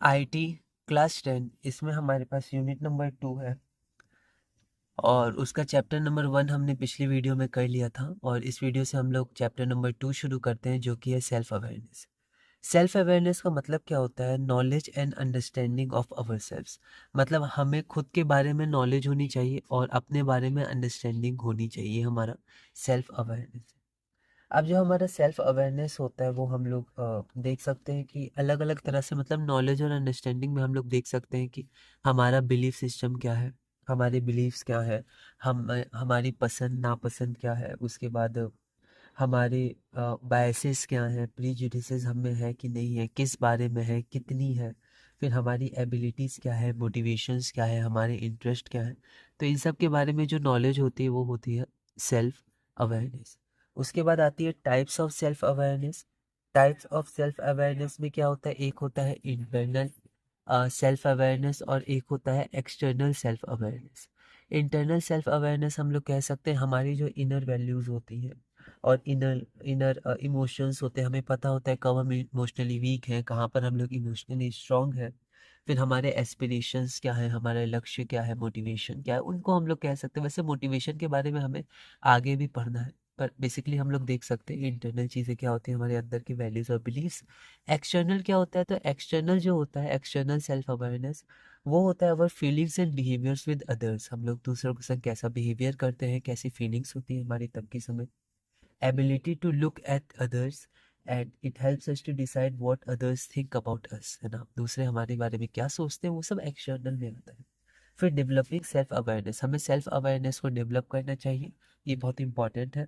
IT class 10 इसमें हमारे पास unit number 2 है और उसका चैप्टर नंबर 1 हमने पिछली वीडियो में कर लिया था और इस वीडियो से हम लोग चैप्टर नंबर 2 शुरू करते हैं जो कि है सेल्फ अवेयरनेस। सेल्फ अवेयरनेस का मतलब क्या होता है? Knowledge and understanding of our selves. मतलब हमें खुद के बारे में नॉलेज होनी चाहिए और अपने बारे में अंडरस्टैंडिंग होनी चाहिए, हमारा सेल्फ अवेयरनेस। अब जो हमारा सेल्फ अवेयरनेस होता है वो हम लोग देख सकते हैं कि अलग अलग तरह से, मतलब नॉलेज और अंडरस्टैंडिंग में हम लोग देख सकते हैं कि हमारा बिलीफ सिस्टम क्या है, हमारे बिलीव्स क्या है, हमारी पसंद नापसंद क्या है, उसके बाद हमारे बायसेस क्या हैं, प्रीजुडिसेस हम में है कि नहीं है, किस बारे में है, कितनी है, फिर हमारी एबिलिटीज़ क्या है, मोटिवेशंस क्या है, हमारे इंटरेस्ट क्या है। तो इन सब के बारे में जो नॉलेज होती है वो होती है सेल्फ अवेयरनेस। उसके बाद आती है types of self awareness. Types of self awareness में क्या होता है? एक होता है इंटरनल सेल्फ अवेयरनेस और एक होता है external self awareness. Internal self awareness हम लोग कह सकते हैं हमारी जो इनर वैल्यूज़ होती हैं और इनर इनर इमोशंस होते हैं। हमें पता होता है कब हम इमोशनली वीक हैं, कहाँ पर हम लोग इमोशनली स्ट्रांग हैं। फिर हमारे एस्पिरेशंस क्या है, हमारा लक्ष्य क्या है, मोटिवेशन क्या है, उनको हम लोग कह सकते हैं। वैसे मोटिवेशन के बारे में हमें आगे भी पढ़ना है, पर बेसिकली हम लोग देख सकते हैं इंटरनल चीज़ें क्या होती हैं, हमारे अंदर की वैल्यूज़ और बिलीव्स। एक्सटर्नल क्या होता है? तो एक्सटर्नल जो होता है, एक्सटर्नल सेल्फ अवेयरनेस, वो होता है our feelings and behaviours with others. हम लोग दूसरों के साथ कैसा बिहेवियर करते हैं, कैसी फीलिंग्स होती है हमारी तब की समय। Ability to look at others and it helps us to decide what others think about us, है ना, दूसरे हमारे बारे में क्या सोचते हैं, वो सब एक्सटर्नल में आता है। फिर डेवलपिंग सेल्फ अवेयरनेस, हमें सेल्फ अवेयरनेस को डेवलप करना चाहिए, ये बहुत इंपॉर्टेंट है।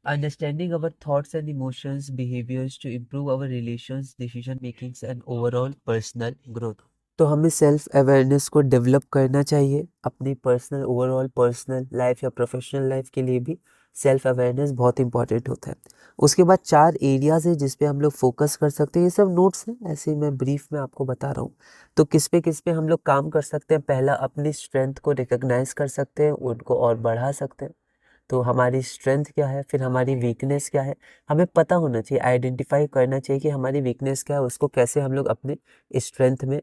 Understanding our thoughts and emotions behaviours to improve our relations, decision makings and overall personal growth. तो हमें सेल्फ अवेयरनेस को डेवलप करना चाहिए अपनी पर्सनल, ओवरऑल पर्सनल लाइफ या प्रोफेशनल लाइफ के लिए भी सेल्फ अवेयरनेस बहुत इंपॉर्टेंट होता है। उसके बाद 4 एरियाज है जिस पे हम लोग फोकस कर सकते हैं। ये सब नोट्स हैं, ऐसे मैं ब्रीफ में आपको बता रहा हूँ। तो किस पे हम लोग काम कर सकते हैं? पहला, अपनी स्ट्रेंथ को रिकॉग्नाइज कर सकते हैं, उनको और बढ़ा सकते हैं। तो हमारी स्ट्रेंथ क्या है, फिर हमारी वीकनेस क्या है, हमें पता होना चाहिए, आइडेंटिफाई करना चाहिए कि हमारी वीकनेस क्या है, उसको कैसे हम लोग अपने स्ट्रेंथ में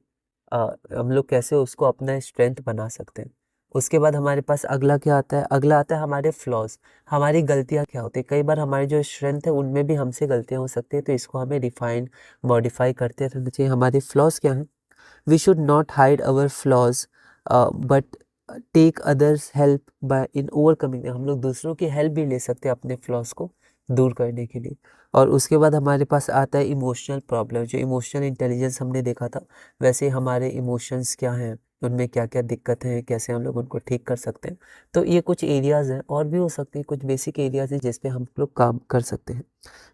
हम लोग कैसे उसको अपना स्ट्रेंथ बना सकते हैं। उसके बाद हमारे पास अगला क्या आता है? अगला आता है हमारे फ्लॉज, हमारी गलतियाँ क्या होती है। कई बार हमारी जो स्ट्रेंथ है उनमें भी हमसे गलतियाँ हो सकती है, तो इसको हमें रिफाइन मॉडिफाई करते रहना चाहिए। हमारे फ्लॉज क्या हैं? We should not hide our flaws but take others help by in overcoming. हम लोग दूसरों की हेल्प भी ले सकते हैं अपने फ्लॉज को दूर करने के लिए। और उसके बाद हमारे पास आता है इमोशनल प्रॉब्लम। जो इमोशनल इंटेलिजेंस हमने देखा था, वैसे हमारे इमोशंस क्या हैं, उनमें क्या क्या दिक्कत है, कैसे हम लोग उनको ठीक कर सकते हैं। तो ये कुछ एरियाज़ हैं, और भी हो सकते हैं, कुछ बेसिक एरियाज़ हैं जिस पे हम लोग काम कर सकते हैं।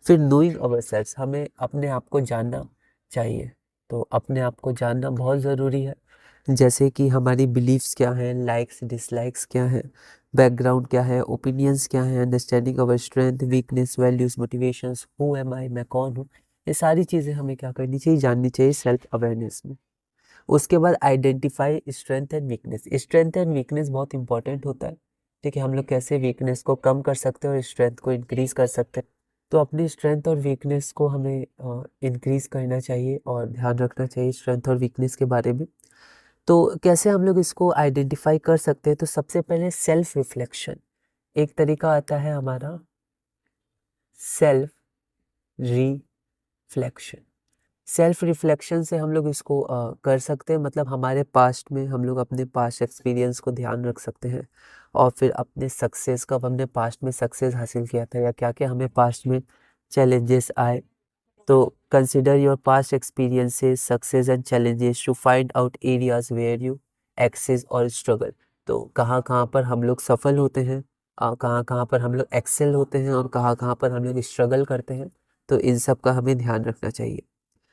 फिर नोइंग अवर सेल्स, हमें अपने आप को जानना चाहिए। तो अपने आप को जानना बहुत ज़रूरी है, जैसे कि हमारी बिलीव्स क्या हैं, लाइक्स डिसलाइक्स क्या हैं, बैकग्राउंड क्या है, ओपिनियंस क्या है, understanding our strength, weakness, values, motivations, who am I, मैं कौन हूँ। ये सारी चीज़ें हमें क्या करनी चाहिए, जाननी चाहिए सेल्फ अवेयरनेस में। उसके बाद identify strength and weakness. Strength and weakness बहुत इंपॉर्टेंट होता है। ठीक है, हम लोग कैसे वीकनेस को कम कर सकते हैं और स्ट्रेंथ को इंक्रीज कर सकते हैं। तो अपनी स्ट्रेंथ और वीकनेस को हमें इंक्रीज करना चाहिए और ध्यान रखना चाहिए स्ट्रेंथ और वीकनेस के बारे में। तो कैसे हम लोग इसको आइडेंटिफाई कर सकते हैं? तो सबसे पहले सेल्फ रिफ्लेक्शन, एक तरीका आता है हमारा सेल्फ रिफ्लेक्शन। सेल्फ रिफ्लेक्शन से हम लोग इसको कर सकते हैं, मतलब हमारे पास्ट में हम लोग अपने पास्ट एक्सपीरियंस को ध्यान रख सकते हैं और फिर अपने सक्सेस, कब हमने पास्ट में सक्सेस हासिल किया था या क्या क्या हमें पास्ट में चैलेंजेस आए। तो consider your past experiences, success and challenges to find out areas where you excel or struggle. तो कहाँ कहाँ पर हम लोग सफल होते हैं, कहाँ कहाँ पर हम लोग एक्सेल होते हैं और कहाँ कहाँ पर हम लोग स्ट्रगल करते हैं। तो इन सब का हमें ध्यान रखना चाहिए।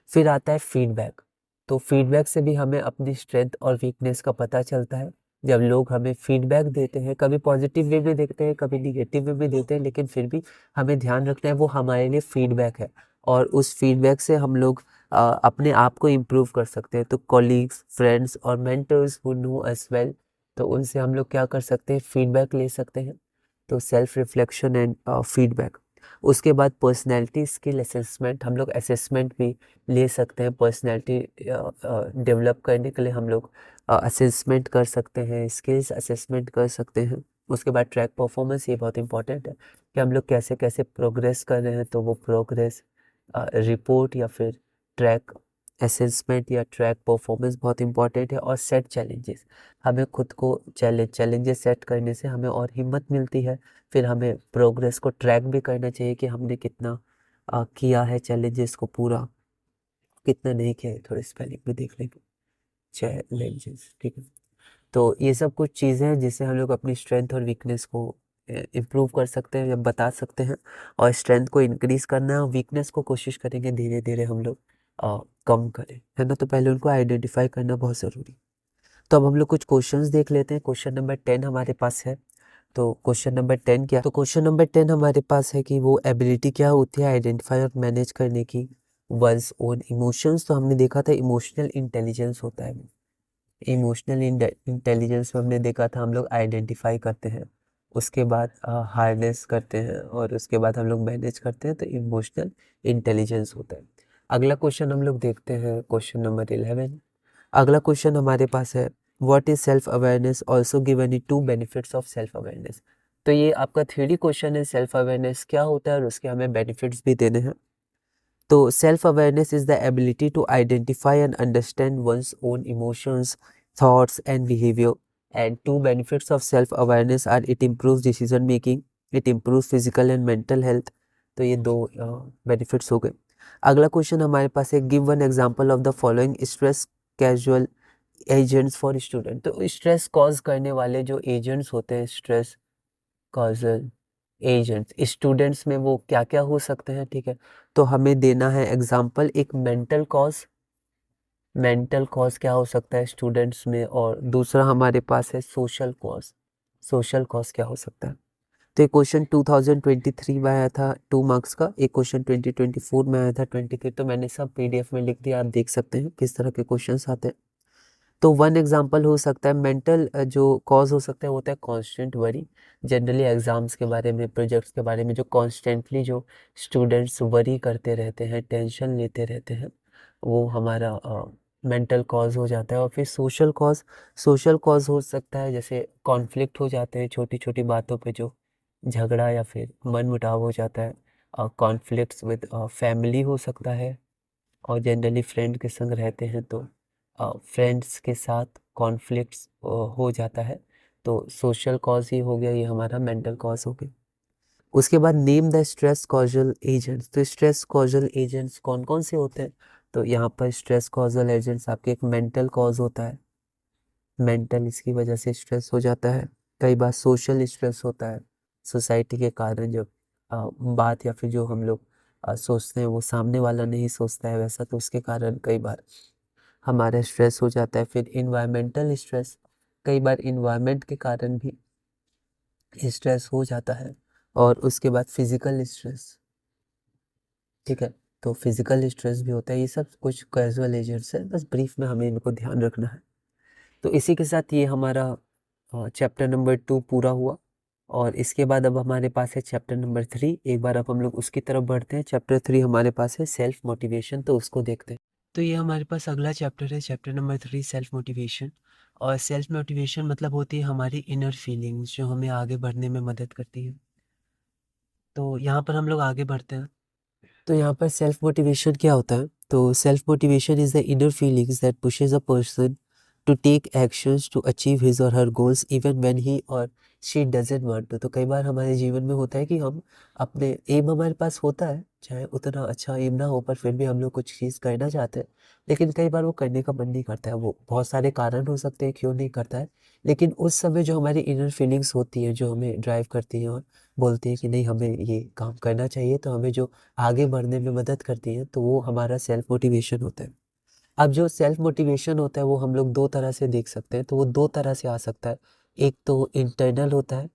फिर आता है फीडबैक। तो फीडबैक से भी हमें अपनी स्ट्रेंथ और वीकनेस का पता चलता है। जब लोग हमें फीडबैक देते हैं, कभी पॉजिटिव वे में देते हैं, कभी निगेटिव वे में देते हैं, लेकिन फिर भी हमें ध्यान रखना है वो हमारे लिए फीडबैक है और उस फीडबैक से हम लोग अपने आप को इम्प्रूव कर सकते हैं। तो कॉलीग्स, फ्रेंड्स और mentors who know us well, तो उनसे हम लोग क्या कर सकते हैं, फीडबैक ले सकते हैं। तो सेल्फ रिफ्लेक्शन एंड फीडबैक। उसके बाद पर्सनैलिटी स्किल असेसमेंट, हम लोग असेसमेंट भी ले सकते हैं। पर्सनैलिटी डेवलप करने के लिए हम लोग असेसमेंट कर सकते हैं, स्किल्स असेसमेंट कर सकते हैं। उसके बाद ट्रैक परफॉर्मेंस, ये बहुत इंपॉर्टेंट है कि हम लोग कैसे कैसे प्रोग्रेस कर रहे हैं, तो वो प्रोग्रेस रिपोर्ट या फिर ट्रैक असेसमेंट या ट्रैक परफॉर्मेंस बहुत इंपॉर्टेंट है। और सेट चैलेंजेस, हमें खुद को चैलेंजेस सेट करने से हमें और हिम्मत मिलती है। फिर हमें प्रोग्रेस को ट्रैक भी करना चाहिए कि हमने कितना किया है चैलेंजेस को पूरा, कितना नहीं किया है। थोड़ी स्पेलिंग भी देख लेंगे, चैलेंजेस, ठीक है। तो ये सब कुछ चीज़ें हैं जिससे हम लोग अपनी स्ट्रेंथ और वीकनेस को इम्प्रूव कर सकते हैं या बता सकते हैं। और स्ट्रेंथ को इंक्रीज करना है और वीकनेस को कोशिश करेंगे धीरे धीरे हम लोग कम करें, है ना। तो पहले उनको आइडेंटिफाई करना बहुत ज़रूरी। तो अब हम लोग कुछ क्वेश्चंस देख लेते हैं। क्वेश्चन नंबर 10 हमारे पास है। तो क्वेश्चन नंबर 10 क्या, तो क्वेश्चन नंबर 10 हमारे पास है कि वो एबिलिटी क्या होती है आइडेंटिफाई और मैनेज करने की वंस ओन इमोशंस। तो हमने देखा था इमोशनल इंटेलिजेंस होता है। इमोशनल इंटेलिजेंस में हमने देखा था हम लोग आइडेंटिफाई करते हैं, उसके बाद हार्नेस करते हैं और उसके बाद हम लोग मैनेज करते हैं, तो इमोशनल इंटेलिजेंस होता है। अगला क्वेश्चन हम लोग देखते हैं, क्वेश्चन नंबर 11। अगला क्वेश्चन हमारे पास है what is self awareness, also given two benefits of self awareness. तो ये आपका थ्योरी क्वेश्चन है, सेल्फ अवेयरनेस क्या होता है और उसके हमें बेनिफिट्स भी देने हैं। तो self awareness is the ability to identify and understand one's own emotions, thoughts and behavior, and two benefits of self awareness are it improves decision making, it improves physical and mental health। तो ये दो benefits हो गए। अगला question हमारे पास है give one example of the following stress casual agents for student. तो स्ट्रेस कॉज करने वाले जो एजेंट्स होते हैं, स्ट्रेस कॉजल एजेंट्स स्टूडेंट्स में वो क्या क्या हो सकते हैं, ठीक है। तो हमें देना है एग्जांपल, एक मेंटल कॉज, मेंटल कॉज क्या हो सकता है स्टूडेंट्स में, और दूसरा हमारे पास है सोशल कॉज, सोशल कॉज क्या हो सकता है। तो एक क्वेश्चन 2023 में आया था 2 मार्क्स का, एक क्वेश्चन 2024 में आया था 23। तो मैंने सब पीडीएफ में लिख दिया, आप देख सकते हैं किस तरह के क्वेश्चंस आते हैं। तो वन एग्जांपल हो सकता है मेंटल जो कॉज हो सकता है वो होता है कांस्टेंट वरी। जनरली एग्जाम्स के बारे में, प्रोजेक्ट्स के बारे में जो कॉन्स्टेंटली जो स्टूडेंट्स वरी करते रहते हैं, टेंशन लेते रहते हैं, वो हमारा मेंटल कॉज हो जाता है। और फिर सोशल कॉज, सोशल कॉज हो सकता है जैसे कॉन्फ्लिक्ट हो जाते हैं छोटी छोटी बातों पे, जो झगड़ा या फिर मन मुटाव हो जाता है। कॉन्फ्लिक्ट्स विद फैमिली हो सकता है, और जनरली फ्रेंड के संग रहते हैं तो फ्रेंड्स के साथ कॉन्फ्लिक्ट्स हो जाता है। तो सोशल कॉज ही हो गया, ये हमारा मेंटल कॉज हो गया। उसके बाद name the stress causal agents. तो स्ट्रेस कॉजल एजेंट्स कौन कौन से होते हैं, तो यहाँ पर स्ट्रेस कॉजल एजेंट्स आपके एक मेंटल कॉज होता है, मेंटल इसकी वजह से स्ट्रेस हो जाता है। कई बार सोशल स्ट्रेस होता है, सोसाइटी के कारण जब बात या फिर जो हम लोग सोचते हैं वो सामने वाला नहीं सोचता है वैसा, तो उसके कारण कई बार हमारा स्ट्रेस हो जाता है। फिर इन्वायरमेंटल स्ट्रेस, कई बार इन्वायरमेंट के कारण भी स्ट्रेस हो जाता है। और उसके बाद फिजिकल स्ट्रेस, ठीक है, तो फिजिकल स्ट्रेस भी होता है। ये सब कुछ कैजुअल एजेंट्स है, बस ब्रीफ में हमें इनको ध्यान रखना है। तो इसी के साथ ये हमारा चैप्टर नंबर 2 पूरा हुआ। और इसके बाद अब हमारे पास है चैप्टर नंबर 3। एक बार अब हम लोग उसकी तरफ बढ़ते हैं। चैप्टर 3 हमारे पास है सेल्फ मोटिवेशन, तो उसको देखते हैं। तो ये हमारे पास अगला चैप्टर है, चैप्टर नंबर 3 सेल्फ मोटिवेशन। और सेल्फ मोटिवेशन मतलब होती है हमारी इनर फीलिंग्स जो हमें आगे बढ़ने में मदद करती है। तो यहाँ पर हम लोग आगे बढ़ते हैं। तो यहाँ पर सेल्फ मोटिवेशन क्या होता है, तो self motivation is the inner feelings that pushes a person to take actions to achieve his और her goals even when he और शी डजंट वांट टू। तो कई बार हमारे जीवन में होता है कि हम अपने एम हमारे पास होता है, चाहे उतना अच्छा एम ना हो, पर फिर भी हम लोग कुछ चीज़ करना चाहते हैं, लेकिन कई बार वो करने का मन नहीं करता है। वो बहुत सारे कारण हो सकते हैं क्यों नहीं करता है, लेकिन उस समय जो हमारी इनर फीलिंग्स होती है जो हमें ड्राइव करती हैं और बोलती है कि नहीं हमें ये काम करना चाहिए, तो हमें जो आगे बढ़ने में मदद करती है, तो वो हमारा सेल्फ मोटिवेशन होता है। अब जो सेल्फ मोटिवेशन होता है वो हम लोग दो तरह से देख सकते हैं। तो वो दो तरह से आ सकता है, एक तो इंटरनल होता है,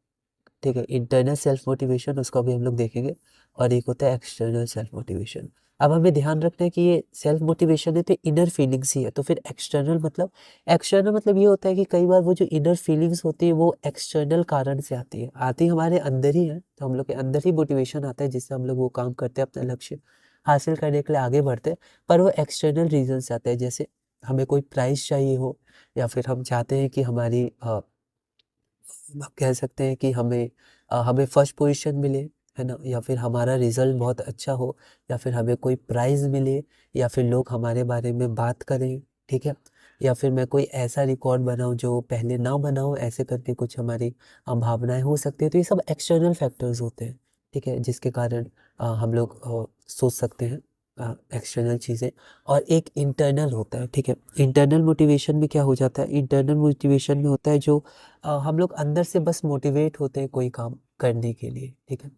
ठीक है, इंटरनल सेल्फ मोटिवेशन, उसको भी हम लोग देखेंगे। और एक होता है एक्सटर्नल सेल्फ मोटिवेशन। अब हमें ध्यान रखना है कि ये सेल्फ मोटिवेशन है तो इनर फीलिंग्स ही है। तो फिर एक्सटर्नल मतलब ये होता है कि कई बार वो जो इनर फीलिंग्स होती है वो एक्सटर्नल कारण से आती हमारे अंदर ही है। तो हम लोग के अंदर ही मोटिवेशन आता है जिससे हम लोग वो काम करते हैं, अपना लक्ष्य हासिल करने के लिए आगे बढ़ते हैं। पर वो एक्सटर्नल रीजन से आता है, जैसे हमें कोई प्राइज़ चाहिए हो, या फिर हम चाहते हैं कि आप कह सकते हैं कि हमें फर्स्ट पोजीशन मिले, है ना? या फिर हमारा रिजल्ट बहुत अच्छा हो, या फिर हमें कोई प्राइज़ मिले, या फिर लोग हमारे बारे में बात करें, ठीक है? या फिर मैं कोई ऐसा रिकॉर्ड बनाऊँ जो पहले ना बना हो, ऐसे करके कुछ हमारी भावनाएँ हो सकती हैं। तो ये सब एक्सटर्नल फैक्टर्स होते हैं, ठीक है? जिसके कारण हम लोग सोच सकते हैं एक्सटर्नल चीज़ें। और एक इंटरनल होता है, ठीक है? इंटरनल मोटिवेशन में क्या हो जाता है, इंटरनल मोटिवेशन में होता है जो हम लोग अंदर से बस मोटिवेट होते हैं कोई काम करने के लिए, ठीक है?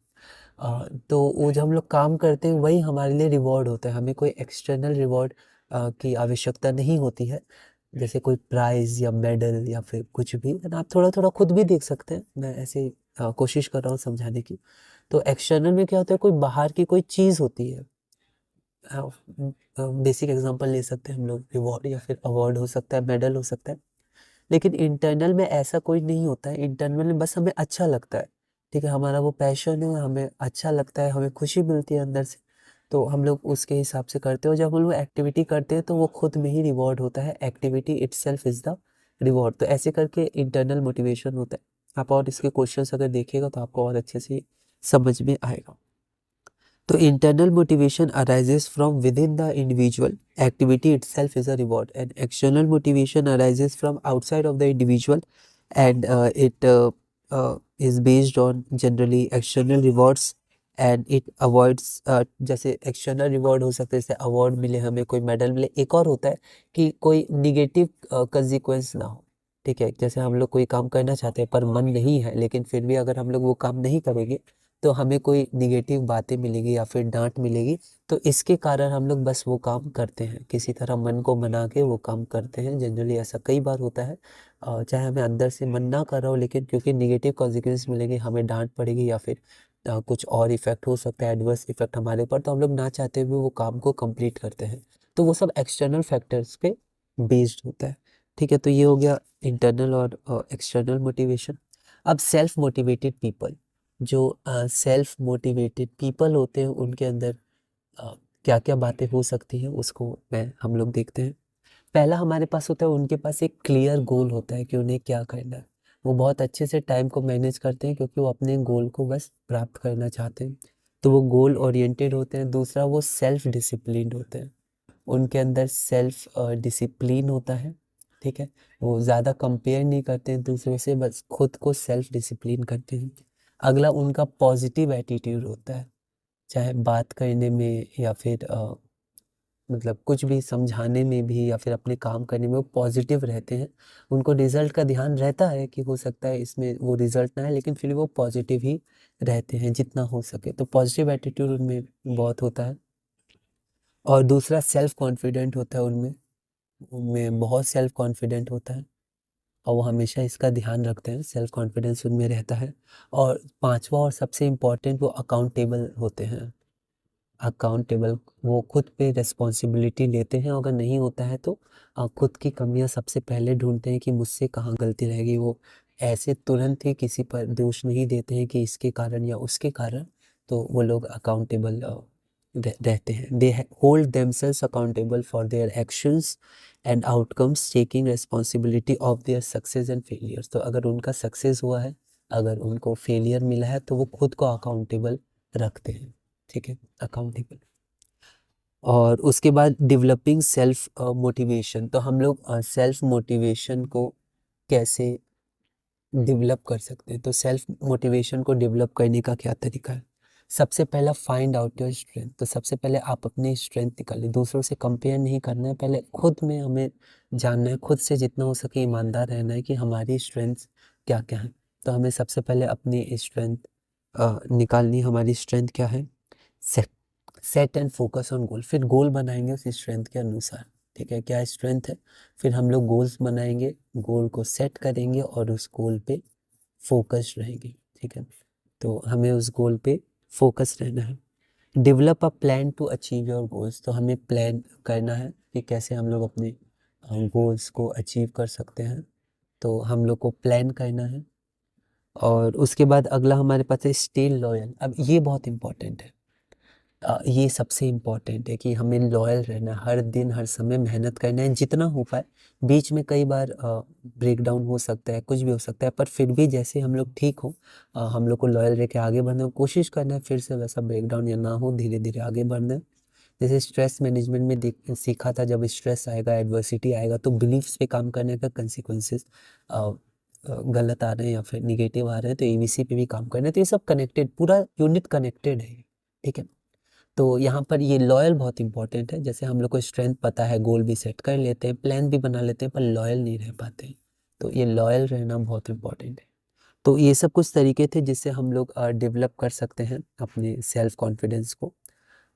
तो वो जब हम लोग काम करते हैं वही हमारे लिए रिवॉर्ड होता है, हमें कोई एक्सटर्नल रिवॉर्ड की आवश्यकता नहीं होती है, जैसे कोई प्राइज़ या मेडल या फिर कुछ भी, है ना? आप थोड़ा-थोड़ा खुद भी देख सकते हैं, मैं ऐसे कोशिश कर रहा हूँ समझाने की। तो एक्सटर्नल में क्या होता है, कोई बाहर की कोई चीज़ होती है। बेसिक एग्जांपल ले सकते हैं हम लोग, रिवॉर्ड या फिर अवार्ड हो सकता है, मेडल हो सकता है। लेकिन इंटरनल में ऐसा कोई नहीं होता है, इंटरनल में बस हमें अच्छा लगता है, ठीक है? हमारा वो पैशन है, हमें अच्छा लगता है, हमें खुशी मिलती है अंदर से, तो हम लोग उसके हिसाब से करते हैं। और जब हम लोग एक्टिविटी करते हैं तो वो खुद में ही रिवॉर्ड होता है, activity itself is the reward. तो ऐसे करके इंटरनल मोटिवेशन होता है। आप और इसके क्वेश्चंस अगर देखिएगा तो आपको और अच्छे से समझ में आएगा। तो internal motivation arises from within the individual. Activity itself is a reward, and external motivation arises from outside of the individual, and it is based on generally external rewards, and it avoids जैसे external reward हो सकते हैं, जैसे award मिले हमें, कोई medal मिले। एक और होता है कि कोई negative consequence ना हो, ठीक है? जैसे हम लोग कोई काम करना चाहते हैं पर मन नहीं है, लेकिन फिर भी अगर हम लोग वो काम नहीं करेंगे तो हमें कोई निगेटिव बातें मिलेगी या फिर डाँट मिलेगी, तो इसके कारण हम लोग बस वो काम करते हैं, किसी तरह मन को मना के वो काम करते हैं। जनरली ऐसा कई बार होता है, चाहे हमें अंदर से मन ना कर रहा हो, लेकिन क्योंकि निगेटिव कॉन्सिक्वेंस मिलेंगे, हमें डाँट पड़ेगी या फिर कुछ और इफ़ेक्ट हो सकता है, एडवर्स इफ़ेक्ट हमारे ऊपर, तो हम लोग ना चाहते हुए वो काम को कंप्लीट करते हैं। तो वो सब एक्सटर्नल फैक्टर्स पे बेस्ड होता है, ठीक है? तो ये हो गया इंटरनल और एक्सटर्नल मोटिवेशन। अब सेल्फ मोटिवेटेड पीपल, जो सेल्फ मोटिवेटेड पीपल होते हैं उनके अंदर क्या क्या बातें हो सकती हैं उसको मैं हम लोग देखते हैं। पहला हमारे पास होता है, उनके पास एक क्लियर गोल होता है कि उन्हें क्या करना है। वो बहुत अच्छे से टाइम को मैनेज करते हैं क्योंकि वो अपने गोल को बस प्राप्त करना चाहते हैं, तो वो गोल ओरिएंटेड होते हैं। दूसरा, वो सेल्फ डिसिप्लिन्ड होते हैं, उनके अंदर सेल्फ डिसिप्लिन होता है, ठीक है? वो ज़्यादा कंपेयर नहीं करते हैं दूसरों से, बस खुद को सेल्फ डिसिप्लिन करते हैं। अगला, उनका पॉजिटिव एटीट्यूड होता है, चाहे बात करने में या फिर मतलब कुछ भी समझाने में भी या फिर अपने काम करने में वो पॉजिटिव रहते हैं। उनको रिजल्ट का ध्यान रहता है कि हो सकता है इसमें वो रिजल्ट ना आए, लेकिन फिर भी वो पॉजिटिव ही रहते हैं जितना हो सके। तो पॉजिटिव एटीट्यूड उनमें बहुत होता है। और दूसरा, सेल्फ कॉन्फिडेंट होता है उनमें, उनमें बहुत सेल्फ कॉन्फिडेंट होता है, और वो हमेशा इसका ध्यान रखते हैं, सेल्फ कॉन्फिडेंस उनमें रहता है। और पांचवा और सबसे इम्पोर्टेंट, वो अकाउंटेबल होते हैं। अकाउंटेबल, वो खुद पे रिस्पॉन्सिबिलिटी लेते हैं, अगर नहीं होता है तो खुद की कमियां सबसे पहले ढूंढते हैं कि मुझसे कहाँ गलती रहेगी। वो ऐसे तुरंत ही किसी पर दोष नहीं देते हैं कि इसके कारण या उसके कारण। तो वो लोग अकाउंटेबल रहते हैं। They hold themselves accountable for their actions and outcomes, taking responsibility of their success and failures. तो अगर उनका सक्सेस हुआ है, अगर उनको फेलियर मिला है, तो वो खुद को अकाउंटेबल रखते हैं, ठीक है? अकाउंटेबल। और उसके बाद डेवलपिंग सेल्फ मोटिवेशन। तो हम लोग सेल्फ मोटिवेशन को कैसे डेवलप कर सकते हैं? तो सेल्फ मोटिवेशन को डेवलप करने का क्या तरीका है? सबसे पहला, फाइंड आउट योर स्ट्रेंथ। तो सबसे पहले आप अपनी स्ट्रेंथ निकालिए, दूसरों से कंपेयर नहीं करना है, पहले खुद में हमें जानना है, खुद से जितना हो सके ईमानदार रहना है कि हमारी स्ट्रेंथ्स क्या क्या हैं। तो हमें सबसे पहले अपनी स्ट्रेंथ निकालनी, हमारी स्ट्रेंथ क्या है। Set set and focus on goal, फिर गोल बनाएंगे उस स्ट्रेंथ के अनुसार, ठीक है? क्या स्ट्रेंथ है, फिर हम लोग गोल्स बनाएंगे, गोल को सेट करेंगे और उस गोल पे फोकस रहेंगे, ठीक है? तो हमें उस गोल पे फोकस रहना है। Develop a plan to achieve your goals, तो हमें प्लान करना है कि कैसे हम लोग अपने गोल्स को अचीव कर सकते हैं, तो हम लोग को प्लान करना है। और उसके बाद अगला हमारे पास है स्टे लॉयल। अब ये बहुत इम्पोर्टेंट है, ये सबसे इम्पोर्टेंट है कि हमें लॉयल रहना है, हर दिन हर समय मेहनत करना है जितना हो पाए। बीच में कई बार ब्रेक डाउन हो सकता है, कुछ भी हो सकता है, पर फिर भी जैसे हम लोग ठीक हो, हम लोग को लॉयल रह के आगे बढ़ना है, कोशिश करना है फिर से वैसा ब्रेक डाउन या ना हो, धीरे धीरे आगे बढ़ना है। जैसे स्ट्रेस मैनेजमेंट में सीखा था, जब स्ट्रेस आएगा, एडवर्सिटी आएगा, तो बिलीफ्स पे काम करने का कंसिक्वेंसेस गलत आ रहे हैं या फिर निगेटिव आ रहे हैं, तो एबीसी पे भी काम करना है। तो ये सब कनेक्टेड, पूरा यूनिट कनेक्टेड है, ठीक है। तो यहाँ पर ये लॉयल बहुत इंपॉर्टेंट है। जैसे हम लोग को स्ट्रेंथ पता है, गोल भी सेट कर लेते हैं, प्लान भी बना लेते हैं, पर लॉयल नहीं रह पाते हैं। तो ये लॉयल रहना बहुत इंपॉर्टेंट है। तो ये सब कुछ तरीके थे जिससे हम लोग डेवलप कर सकते हैं अपने सेल्फ कॉन्फिडेंस को।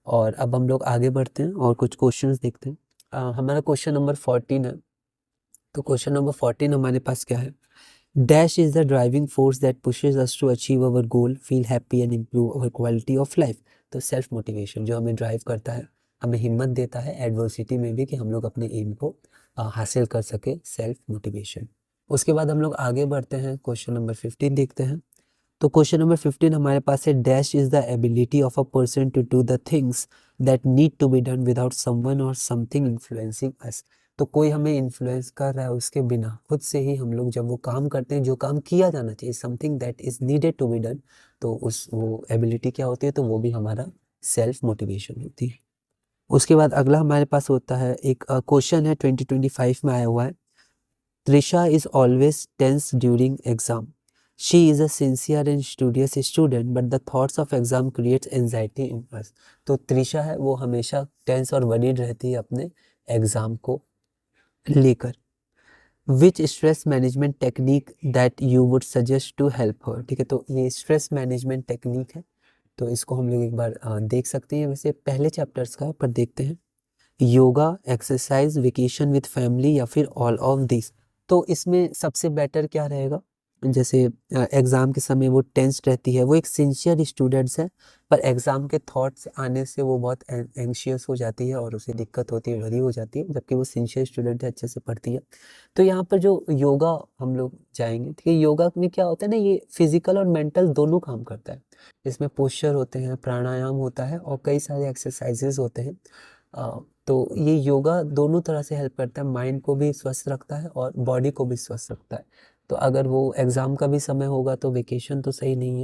और अब हम लोग आगे बढ़ते हैं और कुछ क्वेश्चंस देखते हैं। हमारा क्वेश्चन नंबर 14 है। तो क्वेश्चन नंबर 14 हमारे पास क्या है? Dash is the driving force that pushes us to achieve our goal, feel happy and improve our quality of life. तो सेल्फ मोटिवेशन जो हमें ड्राइव करता है, हमें हिम्मत देता है एडवर्सिटी में भी, कि हम लोग अपने एम को हासिल कर सके, सेल्फ मोटिवेशन। उसके बाद हम लोग आगे बढ़ते हैं, क्वेश्चन नंबर 15 देखते हैं। तो क्वेश्चन नंबर 15 हमारे पास है, dash is the ability of a person to do the things that need to be done without someone or something influencing us. तो कोई हमें इन्फ्लुएंस कर रहा है, उसके बिना खुद से ही हम लोग जब वो काम करते हैं जो काम किया जाना चाहिए, something that is needed to be done, तो उस वो एबिलिटी क्या होती है? तो वो भी हमारा सेल्फ मोटिवेशन होती है। उसके बाद अगला हमारे पास होता है, एक क्वेश्चन है 2025 में आया हुआ है। Trisha is always tense during exam. She is a sincere and studious student, but the thoughts of exam creates anxiety in us. तो त्रिशा है वो हमेशा टेंस और वरीड रहती है अपने एग्जाम को लेकर। Which stress management technique that you would suggest to help her. ठीक है, तो ये स्ट्रेस मैनेजमेंट टेक्निक है, तो इसको हम लोग एक बार देख सकते हैं। वैसे पहले चैप्टर्स का है, पर देखते हैं। Yoga, exercise, vacation with family, या फिर ऑल ऑफ दिस। तो इसमें सबसे बेटर क्या रहेगा? जैसे एग्ज़ाम के समय वो टेंस रहती है, वो एक सिंसियर स्टूडेंट्स है, पर एग्ज़ाम के थॉट्स आने से वो बहुत एंशियस हो जाती है और उसे दिक्कत होती है, वरी हो जाती है, जबकि वो सिंसियर स्टूडेंट है, अच्छे से पढ़ती है। तो यहाँ पर जो योगा हम लोग जाएंगे, ठीक है, योगा में क्या होता है ना, ये फिजिकल और मेंटल दोनों काम करता है। इसमें पोस्चर होते हैं, प्राणायाम होता है, और कई सारे एक्सरसाइजेज होते हैं। तो ये योगा दोनों तरह से हेल्प करता है, माइंड को भी स्वस्थ रखता है और बॉडी को भी स्वस्थ रखता है। तो अगर वो एग्ज़ाम का भी समय होगा तो वेकेशन तो सही नहीं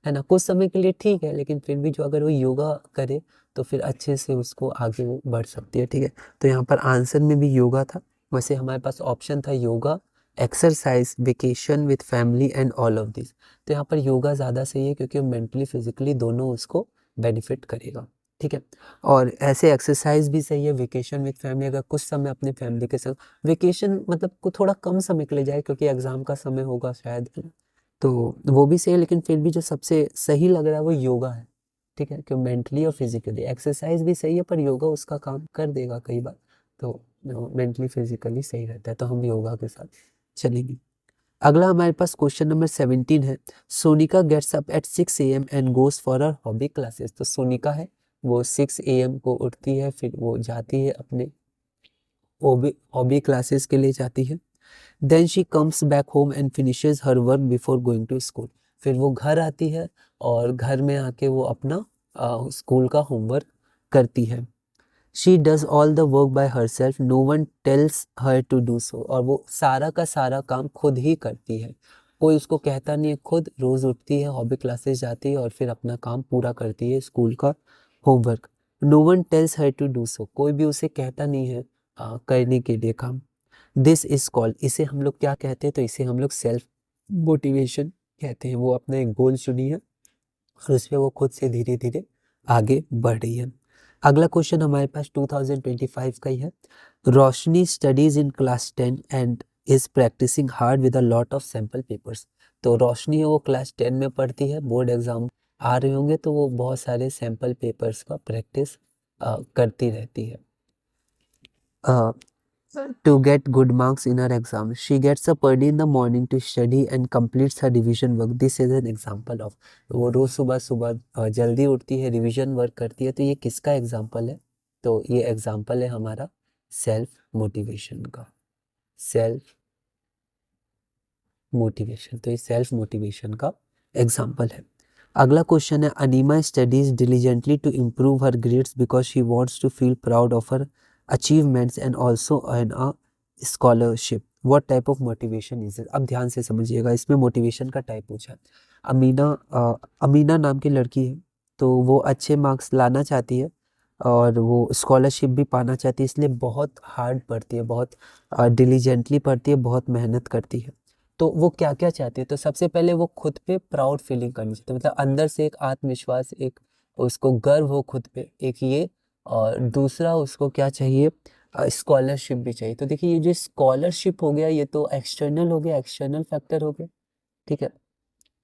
है ना? कुछ समय के लिए ठीक है, लेकिन फिर भी जो अगर वो योगा करे तो फिर अच्छे से उसको आगे वो बढ़ सकती है, ठीक है। तो यहाँ पर आंसर में भी योगा था। वैसे हमारे पास ऑप्शन था yoga, exercise, vacation with family and all of this. तो यहाँ पर योगा ज़्यादा सही है, क्योंकि मेंटली फिजिकली दोनों उसको बेनिफिट करेगा, ठीक है। और ऐसे एक्सरसाइज भी सही है, वेकेशन विद फैमिली, अगर कुछ समय अपने फैमिली के साथ, वेकेशन मतलब को थोड़ा कम समय के लिए जाए क्योंकि एग्जाम का समय होगा शायद, है ना? तो वो भी सही है, लेकिन फिर भी जो सबसे सही लग रहा है वो योगा है, ठीक है, कि मेंटली और फिजिकली। एक्सरसाइज भी सही है, पर योगा उसका काम कर देगा कई बार, तो मेंटली फिजिकली सही रहता है, तो हम योगा के साथ चलेंगे। अगला हमारे पास क्वेश्चन नंबर 17 है। Sonika gets up at 6 AM and goes for her hobby classes. तो सोनिका है वो 6 AM को उठती है, फिर वो जाती है अपने हॉबी हॉबी क्लासेस के लिए जाती है। Then she comes back home and finishes her work before going to school. फिर वो घर आती है और घर में आके वो अपना स्कूल का होमवर्क करती है। She does all the work by herself, no one tells her to do so. और वो सारा का सारा काम खुद ही करती है, कोई उसको कहता नहीं है, खुद रोज उठती है, हॉबी क्लासेस जाती है और फिर अपना काम पूरा करती है, स्कूल का homework. No one tells her to do so, कोई भी उसे कहता नहीं है करने के लिए काम। दिस इज कॉल्ड, इसे हम लोग क्या कहते हैं? तो इसे हम लोग सेल्फ मोटिवेशन कहते हैं। वो अपना एक गोल चुनी है और उसपे वो खुद से धीरे धीरे आगे बढ़ रही है। अगला क्वेश्चन हमारे पास 2025 का ही है। Roshni studies in class 10 and is practising hard with a lot of sample papers. तो रोशनी है वो क्लास 10 में पढ़ती है, बोर्ड एग्जाम आ रहे होंगे तो वो बहुत सारे सैम्पल पेपर्स का प्रैक्टिस करती रहती है। to get good marks in her exam. She gets up early in the morning to study and completes her revision work. This is an example of, वो रोज सुबह सुबह जल्दी उठती है, रिविजन वर्क करती है, तो ये किसका एग्जाम्पल है? तो ये एग्जाम्पल है हमारा सेल्फ मोटिवेशन का, सेल्फ मोटिवेशन। तो ये सेल्फ मोटिवेशन का एग्जाम्पल है। अगला क्वेश्चन है, Anima studies diligently to improve her grades because she wants to feel proud of her achievements and also earn a scholarship. What type of motivation is it? अब ध्यान से समझिएगा, इसमें मोटिवेशन का टाइप पूछा है। अमीना नाम की लड़की है, तो वो अच्छे मार्क्स लाना चाहती है और वो स्कॉलरशिप भी पाना चाहती है, इसलिए बहुत हार्ड पढ़ती है, बहुत डिलीजेंटली पढ़ती है, बहुत मेहनत करती है। तो वो क्या क्या चाहती है? तो सबसे पहले वो खुद पे प्राउड फीलिंग करनी चाहती है, मतलब अंदर से एक आत्मविश्वास, एक उसको गर्व हो खुद पे, एक ये। और दूसरा उसको क्या चाहिए? स्कॉलरशिप भी चाहिए। तो देखिए, ये जो स्कॉलरशिप हो गया, ये तो एक्सटर्नल हो गया, एक्सटर्नल फैक्टर हो गया, ठीक है,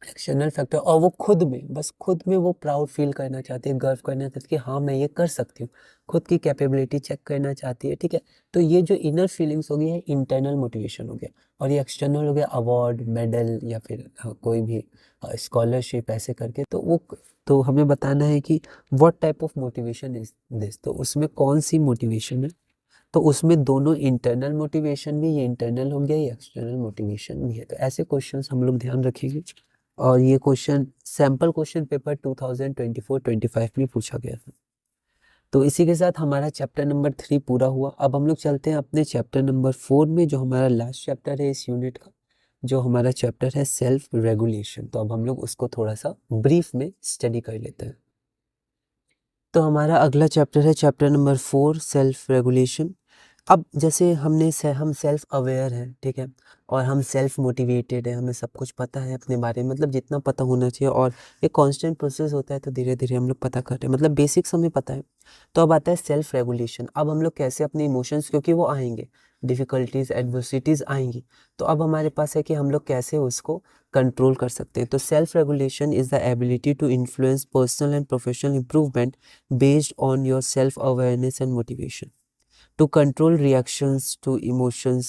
एक्सटर्नल फैक्टर। और वो खुद में, बस खुद में वो प्राउड फील करना चाहती है, गर्व करना चाहती है कि हाँ मैं ये कर सकती हूँ, खुद की कैपेबिलिटी चेक करना चाहती है, ठीक है। तो ये जो इनर फीलिंग्स हो गई है, इंटरनल मोटिवेशन हो गया। और ये एक्सटर्नल हो गया, अवार्ड, मेडल या फिर कोई भी स्कॉलरशिप ऐसे करके। तो वो, तो हमें बताना है कि what type of motivation is this, तो उसमें कौन सी मोटिवेशन है? तो उसमें दोनों इंटरनल मोटिवेशन भी, ये इंटरनल हो गया, ये एक्सटर्नल मोटिवेशन भी है। तो ऐसे क्वेश्चंस हम लोग ध्यान रखेंगे। और ये क्वेश्चन सैम्पल क्वेश्चन पेपर 2024-25 में पूछा गया था। तो इसी के साथ हमारा चैप्टर नंबर 3 पूरा हुआ। अब हम लोग चलते हैं अपने चैप्टर नंबर 4 में, जो हमारा लास्ट चैप्टर है इस यूनिट का, जो हमारा चैप्टर है सेल्फ रेगुलेशन। तो अब हम लोग उसको थोड़ा सा ब्रीफ में स्टडी कर लेते हैं। तो हमारा अगला चैप्टर है चैप्टर नंबर 4, सेल्फ रेगुलेशन। अब जैसे हम सेल्फ अवेयर हैं, ठीक है, और हम सेल्फ मोटिवेटेड हैं, हमें सब कुछ पता है अपने बारे में, मतलब जितना पता होना चाहिए, और ये कांस्टेंट प्रोसेस होता है, तो धीरे धीरे हम लोग पता कर रहे हैं, मतलब बेसिक्स हमें पता है। तो अब आता है सेल्फ रेगुलेशन। अब हम लोग कैसे अपने इमोशंस, क्योंकि वो आएंगे, डिफ़िकल्टीज, एडवर्सिटीज़ आएंगी, तो अब हमारे पास है कि हम लोग कैसे उसको कंट्रोल कर सकते हैं। तो self regulation is the ability to influence personal and professional improvement based on your self awareness and motivation, to control reactions to emotions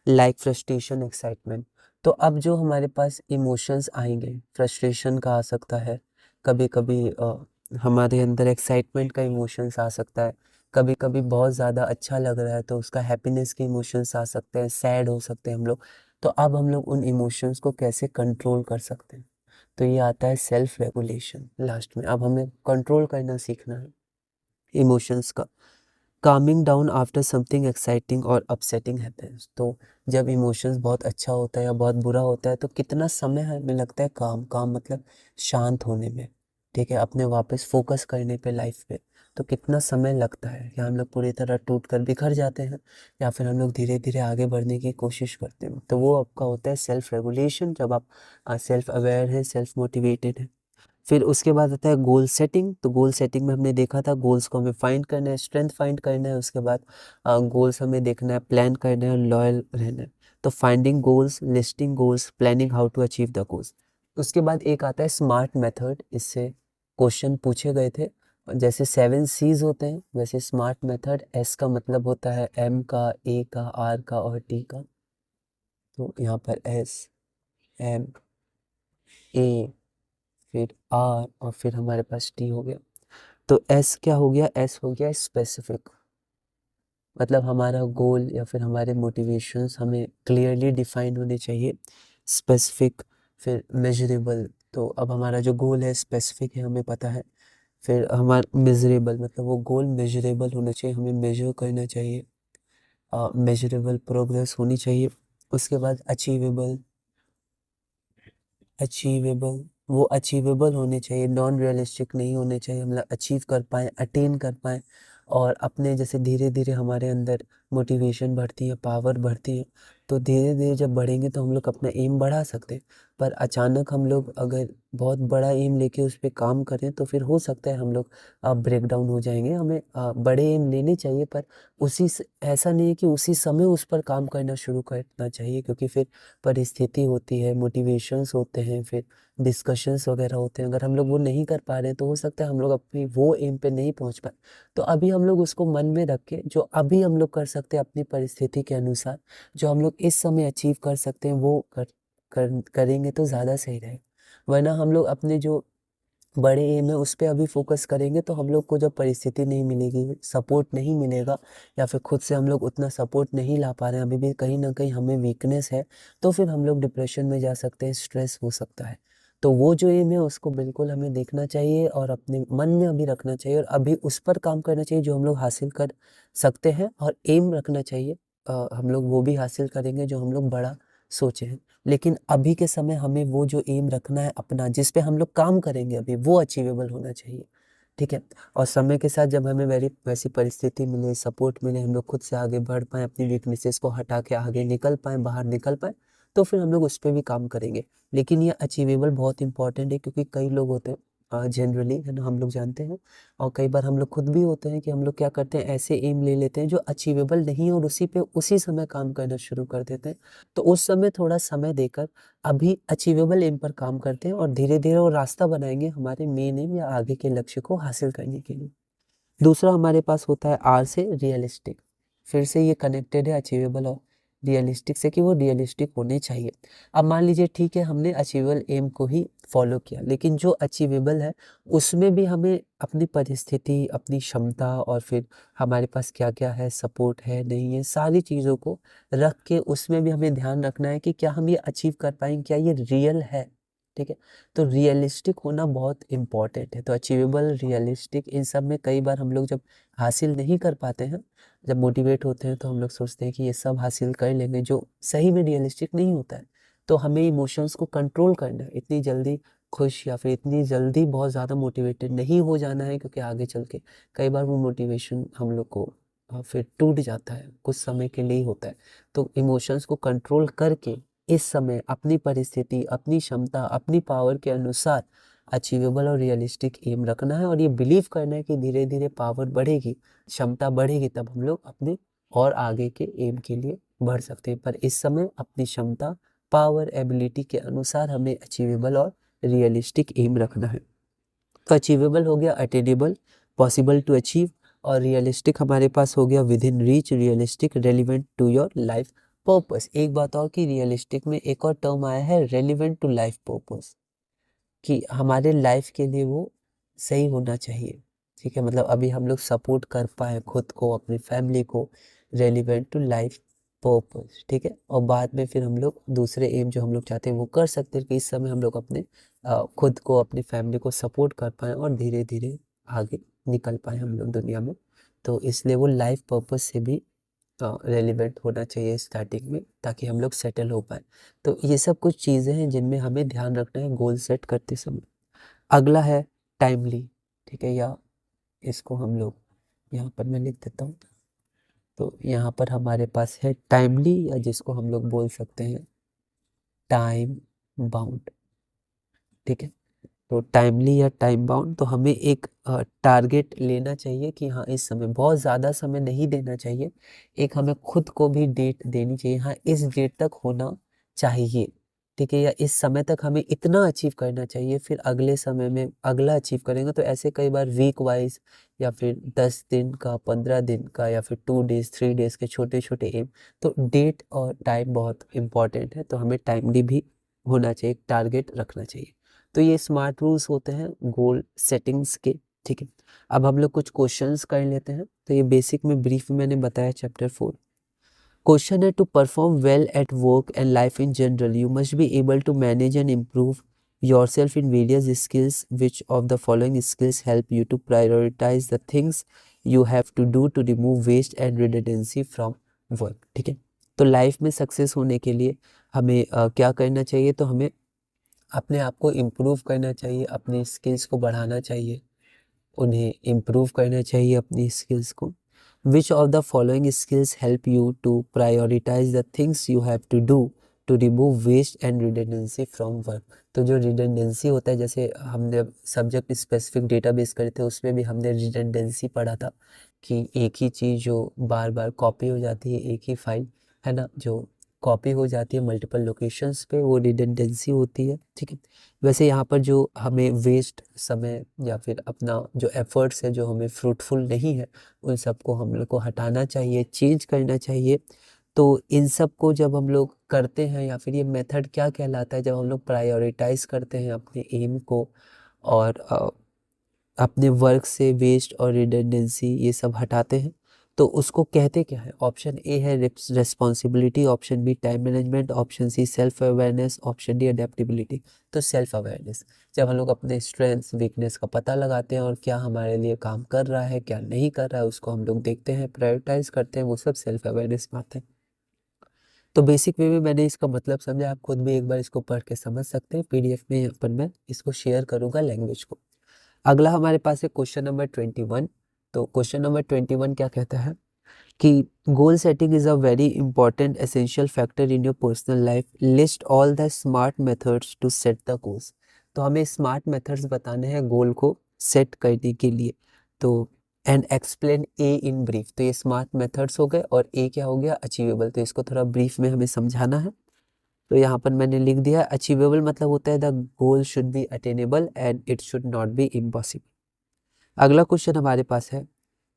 like frustration, excitement। तो अब जो हमारे पास इमोशंस आएंगे, फ्रस्ट्रेशन का आ सकता है, कभी कभी हमारे अंदर एक्साइटमेंट का इमोशंस आ सकता है, कभी कभी बहुत ज़्यादा अच्छा लग रहा है तो उसका हैप्पीनेस के इमोशंस आ सकते हैं, सैड हो सकते हैं हम लोग। तो अब हम लोग उन इमोशंस को कैसे कंट्रोल कर सकते हैं? तो ये आता है सेल्फ रेगुलेशन लास्ट में। अब हमें कंट्रोल करना सीखना है इमोशंस का। Kameng down after something exciting और अपसेटिंग हैपेंस। तो जब इमोशंस बहुत अच्छा होता है या बहुत बुरा होता है, तो कितना समय हमें लगता है काम काम मतलब शांत होने में, ठीक है, अपने वापस फोकस करने पे लाइफ पे, तो कितना समय लगता है? या हम लोग पूरी तरह टूट कर बिखर जाते हैं, या फिर हम लोग धीरे धीरे आगे बढ़ने की कोशिश करते हैं। तो वो आपका होता है सेल्फ रेगुलेशन, जब आप सेल्फ अवेयर हैं, सेल्फ मोटिवेटेड हैं। फिर उसके बाद आता है गोल सेटिंग। तो गोल सेटिंग में हमने देखा था, गोल्स को हमें फाइंड करना है, स्ट्रेंथ फाइंड करना है, उसके बाद गोल्स हमें देखना है, प्लान करना है, लॉयल रहना है। तो finding goals, listing goals, planning how to achieve the goals. उसके बाद एक आता है स्मार्ट मेथड। इससे क्वेश्चन पूछे गए थे, जैसे 7 C's होते हैं, वैसे स्मार्ट मेथड, S का मतलब होता है M का, A का, R का और T का। तो यहाँ पर S, M, A, फिर R और फिर हमारे पास T हो गया। तो S क्या हो गया? S हो गया स्पेसिफिक, मतलब हमारा गोल या फिर हमारे मोटिवेशंस हमें क्लियरली डिफाइंड होने चाहिए, स्पेसिफिक। फिर मेजरेबल, तो अब हमारा जो गोल है स्पेसिफिक है, हमें पता है। फिर हमारा मेजरेबल, मतलब वो गोल मेजरेबल होना चाहिए, हमें मेजर करना चाहिए, मेजरेबल प्रोग्रेस होनी चाहिए। उसके बाद अचीवेबल, अचीवेबल, वो अचीवेबल होने चाहिए, नॉन रियलिस्टिक नहीं होने चाहिए, मतलब अचीव कर पाएँ, अटेन कर पाएँ। और अपने जैसे धीरे धीरे हमारे अंदर मोटिवेशन बढ़ती है, पावर बढ़ती है, तो धीरे धीरे जब बढ़ेंगे तो हम लोग अपना एम बढ़ा सकते हैं। पर अचानक हम लोग अगर बहुत बड़ा एम लेके उस पर काम करें, तो फिर हो सकता है हम लोग ब्रेक डाउन हो जाएंगे। हमें बड़े एम लेने चाहिए, पर ऐसा नहीं है कि उसी समय उस पर काम करना शुरू करना चाहिए, क्योंकि फिर परिस्थिति होती है, मोटिवेशंस होते हैं, फिर डिस्कशंस वगैरह होते हैं। अगर हम लोग वो नहीं कर पा रहे हैं, तो हो सकता है हम लोग अपनी वो एम पे नहीं पहुंच पाए। तो अभी हम लोग उसको मन में रख के, जो अभी हम लोग कर सकते हैं अपनी परिस्थिति के अनुसार, जो हम लोग इस समय अचीव कर सकते हैं वो करेंगे तो ज़्यादा सही रहेगा। वरना हम लोग अपने जो बड़े एम है उस पे अभी फोकस करेंगे तो हम लोग को जब परिस्थिति नहीं मिलेगी, सपोर्ट नहीं मिलेगा, या फिर खुद से हम लोग उतना सपोर्ट नहीं ला पा रहे हैं, अभी भी कहीं ना कहीं हमें वीकनेस है, तो फिर हम लोग डिप्रेशन में जा सकते हैं, स्ट्रेस हो सकता है। तो वो जो एम है उसको बिल्कुल हमें देखना चाहिए और अपने मन में अभी रखना चाहिए और अभी उस पर काम करना चाहिए जो हम लोग हासिल कर सकते हैं, और एम रखना चाहिए हम लोग वो भी हासिल करेंगे जो हम लोग बड़ा सोचे हैं। लेकिन अभी के समय हमें वो जो एम रखना है अपना, जिस पे हम लोग काम करेंगे अभी, वो अचीवेबल होना चाहिए, ठीक है। और समय के साथ जब हमें वैसी परिस्थिति मिले, सपोर्ट मिले, हम लोग खुद से आगे बढ़ पाएँ, अपनी वीकनेसेस को हटा के आगे निकल पाएँ, बाहर निकल पाएँ, तो फिर हम लोग उस पे भी काम करेंगे। लेकिन ये अचीवेबल बहुत इंपॉर्टेंट है, क्योंकि कई लोग होते हैं जनरली, है ना, हम लोग जानते हैं, और कई बार हम लोग खुद भी होते हैं कि हम लोग क्या करते हैं, ऐसे एम ले लेते हैं जो अचीवेबल नहीं है और उसी पे उसी समय काम करना शुरू कर देते हैं। तो उस समय थोड़ा समय देकर अभी अचीवेबल एम पर काम करते हैं और धीरे धीरे वो रास्ता बनाएंगे हमारे मेन एम या आगे के लक्ष्य को हासिल करने के लिए। दूसरा हमारे पास होता है आर से रियलिस्टिक। फिर से ये कनेक्टेड है अचीवेबल और रियलिस्टिक से, कि वो रियलिस्टिक होने चाहिए। अब मान लीजिए ठीक है, हमने अचीवेबल एम को ही फॉलो किया, लेकिन जो अचीवेबल है उसमें भी हमें अपनी परिस्थिति, अपनी क्षमता, और फिर हमारे पास क्या क्या है, सपोर्ट है नहीं है, सारी चीज़ों को रख के उसमें भी हमें ध्यान रखना है कि क्या हम ये अचीव कर पाएंगे, क्या ये रियल है, ठीक है। तो रियलिस्टिक होना बहुत इम्पॉर्टेंट है। तो अचीवेबल, रियलिस्टिक, इन सब में कई बार हम लोग जब हासिल नहीं कर पाते हैं, जब मोटिवेट होते हैं, तो हम लोग सोचते हैं कि ये सब हासिल कर लेंगे, जो सही में रियलिस्टिक नहीं होता है। तो हमें इमोशंस को कंट्रोल करना है, इतनी जल्दी खुश या फिर इतनी जल्दी बहुत ज़्यादा मोटिवेटेड नहीं हो जाना है, क्योंकि आगे चल के कई बार वो मोटिवेशन हम लोग को फिर टूट जाता है, कुछ समय के लिए ही होता है। तो इमोशंस को कंट्रोल करके इस समय अपनी परिस्थिति, अपनी क्षमता, अपनी पावर के अनुसार अचीवेबल और रियलिस्टिक एम रखना है, और ये बिलीव करना है कि धीरे धीरे पावर बढ़ेगी, क्षमता बढ़ेगी, तब हम लोग अपने और आगे के एम के लिए बढ़ सकते हैं। पर इस समय अपनी क्षमता, पावर, एबिलिटी के अनुसार हमें अचीवेबल और रियलिस्टिक एम रखना है। तो अचीवेबल हो गया अटेनेबल, पॉसिबल टू अचीव, और रियलिस्टिक हमारे पास हो गया within reach, realistic, relevant to your life purpose. एक बात और कि रियलिस्टिक में एक और टर्म आया है, रेलिवेंट टू लाइफ पर्पस, कि हमारे लाइफ के लिए वो सही होना चाहिए, ठीक है। मतलब अभी हम लोग सपोर्ट कर पाए खुद को, अपनी फैमिली को, रेलिवेंट टू लाइफ पर्पस, ठीक है। और बाद में फिर हम लोग दूसरे एम जो हम लोग चाहते हैं वो कर सकते हैं, कि इस समय हम लोग अपने खुद को, अपनी फैमिली को सपोर्ट कर पाएँ और धीरे धीरे आगे निकल पाएँ हम लोग दुनिया में। तो इसलिए वो लाइफ पर्पस से भी रेलिवेंट होना चाहिए स्टार्टिंग में, ताकि हम लोग सेटल हो पाए। तो ये सब कुछ चीज़ें हैं जिनमें हमें ध्यान रखना है गोल सेट करते समय। अगला है टाइमली, ठीक है, या इसको हम लोग यहाँ पर मैं लिख देता हूँ। तो यहाँ पर हमारे पास है टाइमली, या जिसको हम लोग बोल सकते हैं टाइम बाउंड, ठीक है। तो टाइमली या टाइम बाउंड, तो हमें एक टारगेट लेना चाहिए कि हाँ इस समय, बहुत ज़्यादा समय नहीं देना चाहिए, एक हमें खुद को भी डेट देनी चाहिए, हाँ इस डेट तक होना चाहिए, ठीक है, या इस समय तक हमें इतना अचीव करना चाहिए, फिर अगले समय में अगला अचीव करेंगे। तो ऐसे कई बार वीक वाइज, या फिर 10 दिन का, 15 दिन का, या फिर 2 डेज 3 डेज के छोटे छोटे एम। तो डेट और टाइम बहुत इंपॉर्टेंट है, तो हमें टाइमली भी होना चाहिए, टारगेट रखना चाहिए। तो ये स्मार्ट रूल्स होते हैं गोल सेटिंग्स के, ठीक है। अब हम लोग कुछ क्वेश्चंस कर लेते हैं। तो ये बेसिक में ब्रीफ में मैंने बताया चैप्टर 4। क्वेश्चन है, to perform well at work and life in general you must be able to manage and improve yourself in various skills. Which of the following skills help you to prioritize the things you have to do to remove waste and redundancy from work, ठीक है। तो life में success होने के लिए हमें क्या करना चाहिए, तो हमें अपने आप को इम्प्रूव करना चाहिए, अपने स्किल्स को बढ़ाना चाहिए, उन्हें इम्प्रूव करना चाहिए अपनी स्किल्स को। Which of the following skills help you to prioritise the things you have to do to remove waste and redundancy from work. तो जो रिडंडेंसी होता है, जैसे हमने सब्जेक्ट स्पेसिफिक डेटाबेस करे थे, उसमें भी हमने रिडंडेंसी पढ़ा था, कि एक ही चीज़ जो बार बार कॉपी हो जाती है, एक ही फाइल, है ना, जो कॉपी हो जाती है मल्टीपल लोकेशंस पे, वो रिडंडेंसी होती है, ठीक है। वैसे यहाँ पर जो हमें वेस्ट समय या फिर अपना जो एफर्ट्स है जो हमें फ्रूटफुल नहीं है, उन सबको हम लोग को हटाना चाहिए, चेंज करना चाहिए। तो इन सब को जब हम लोग करते हैं, या फिर ये मेथड क्या कहलाता है, जब हम लोग प्रायोरिटाइज करते हैं अपने एम को, और अपने वर्क से वेस्ट और रिडंडेंसी ये सब हटाते हैं, तो उसको कहते क्या है। ऑप्शन ए है responsibility, option B time management, option C self awareness, option D adaptability. तो सेल्फ अवेयरनेस, जब हम लोग अपने स्ट्रेंथ्स वीकनेस का पता लगाते हैं और क्या हमारे लिए काम कर रहा है क्या नहीं कर रहा है उसको हम लोग देखते हैं, प्रायोरिटाइज करते हैं, वो सब सेल्फ अवेयरनेस में आते हैं। तो बेसिक वे में मैंने इसका मतलब समझा, आप खुद भी एक बार इसको पढ़ के समझ सकते हैं। पीडीएफ में यहाँ पर मैं इसको शेयर करूँगा लैंग्वेज को। अगला हमारे पास है क्वेश्चन नंबर 21। तो क्वेश्चन नंबर 21 क्या कहता है कि goal setting is a very important essential factor in your personal life, list all the SMART methods to set the goals. तो हमें स्मार्ट मेथड्स बताने हैं गोल को सेट करने के लिए। तो and explain A in brief, तो ये स्मार्ट मेथड्स हो गए, और ए क्या हो गया, अचीवेबल। तो इसको थोड़ा ब्रीफ में हमें समझाना है। तो यहाँ पर मैंने लिख दिया, अचीवेबल मतलब होता है the goal should be attainable and it should not be impossible. अगला क्वेश्चन हमारे पास है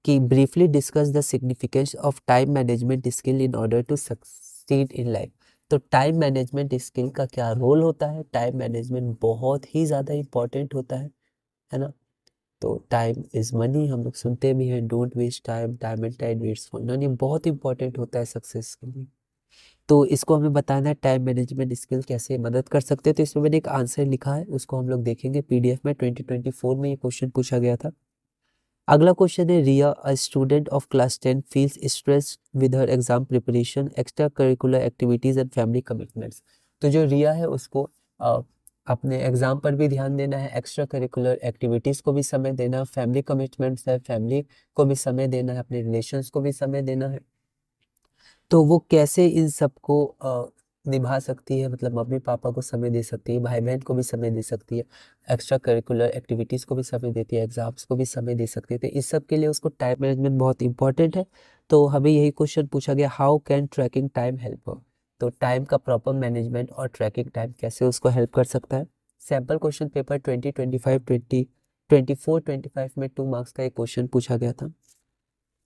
कि briefly discuss the significance of time management skill in order to succeed in life. तो टाइम मैनेजमेंट स्किल का क्या रोल होता है। टाइम मैनेजमेंट बहुत ही ज़्यादा इंपॉर्टेंट होता है ना। तो टाइम इज़ मनी, हम लोग सुनते भी हैं, don't waste time, time and time waste for none. ये बहुत इंपॉर्टेंट होता है सक्सेस के लिए। तो इसको हमें बताना है टाइम मैनेजमेंट स्किल कैसे मदद कर सकते हैं। तो इसमें मैंने एक आंसर लिखा है, उसको हम लोग देखेंगे पीडीएफ में। 2024 में ये क्वेश्चन पूछा गया था। अगला क्वेश्चन है, Riya a student of class 10 feels stress with her exam preparation, extra curricular activities and family commitments. तो जो रिया है उसको अपने एग्जाम पर भी ध्यान देना है, एक्स्ट्रा करिकुलर एक्टिविटीज को भी समय देना, फैमिली कमिटमेंट्स है, फैमिली को भी समय देना है, अपने रिलेशंस को भी समय देना है। तो वो कैसे इन सबको निभा सकती है, मतलब मम्मी पापा को समय दे सकती है, भाई बहन को भी समय दे सकती है, एक्स्ट्रा करिकुलर एक्टिविटीज़ को भी समय देती है, एग्जाम्स को भी समय दे सकती है। तो इस सब के लिए उसको टाइम मैनेजमेंट बहुत इंपॉर्टेंट है। तो हमें यही क्वेश्चन पूछा गया, how can tracking time help her? तो टाइम का प्रॉपर मैनेजमेंट और ट्रैकिंग टाइम कैसे उसको हेल्प कर सकता है। सैम्पल क्वेश्चन पेपर 2024-25 में 2 मार्क्स का एक क्वेश्चन पूछा गया था।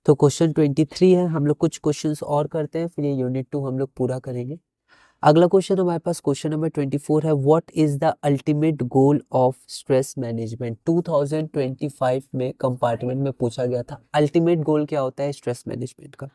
तो क्वेश्चन 23 है, हम लोग कुछ क्वेश्चंस और करते हैं, फिर ये यूनिट 2 हम लोग पूरा करेंगे। अगला क्वेश्चन हमारे पास क्वेश्चन नंबर 24 है, what is the ultimate goal of stress management. 2025 में कंपार्टमेंट में पूछा गया था, अल्टीमेट गोल क्या होता है स्ट्रेस मैनेजमेंट का।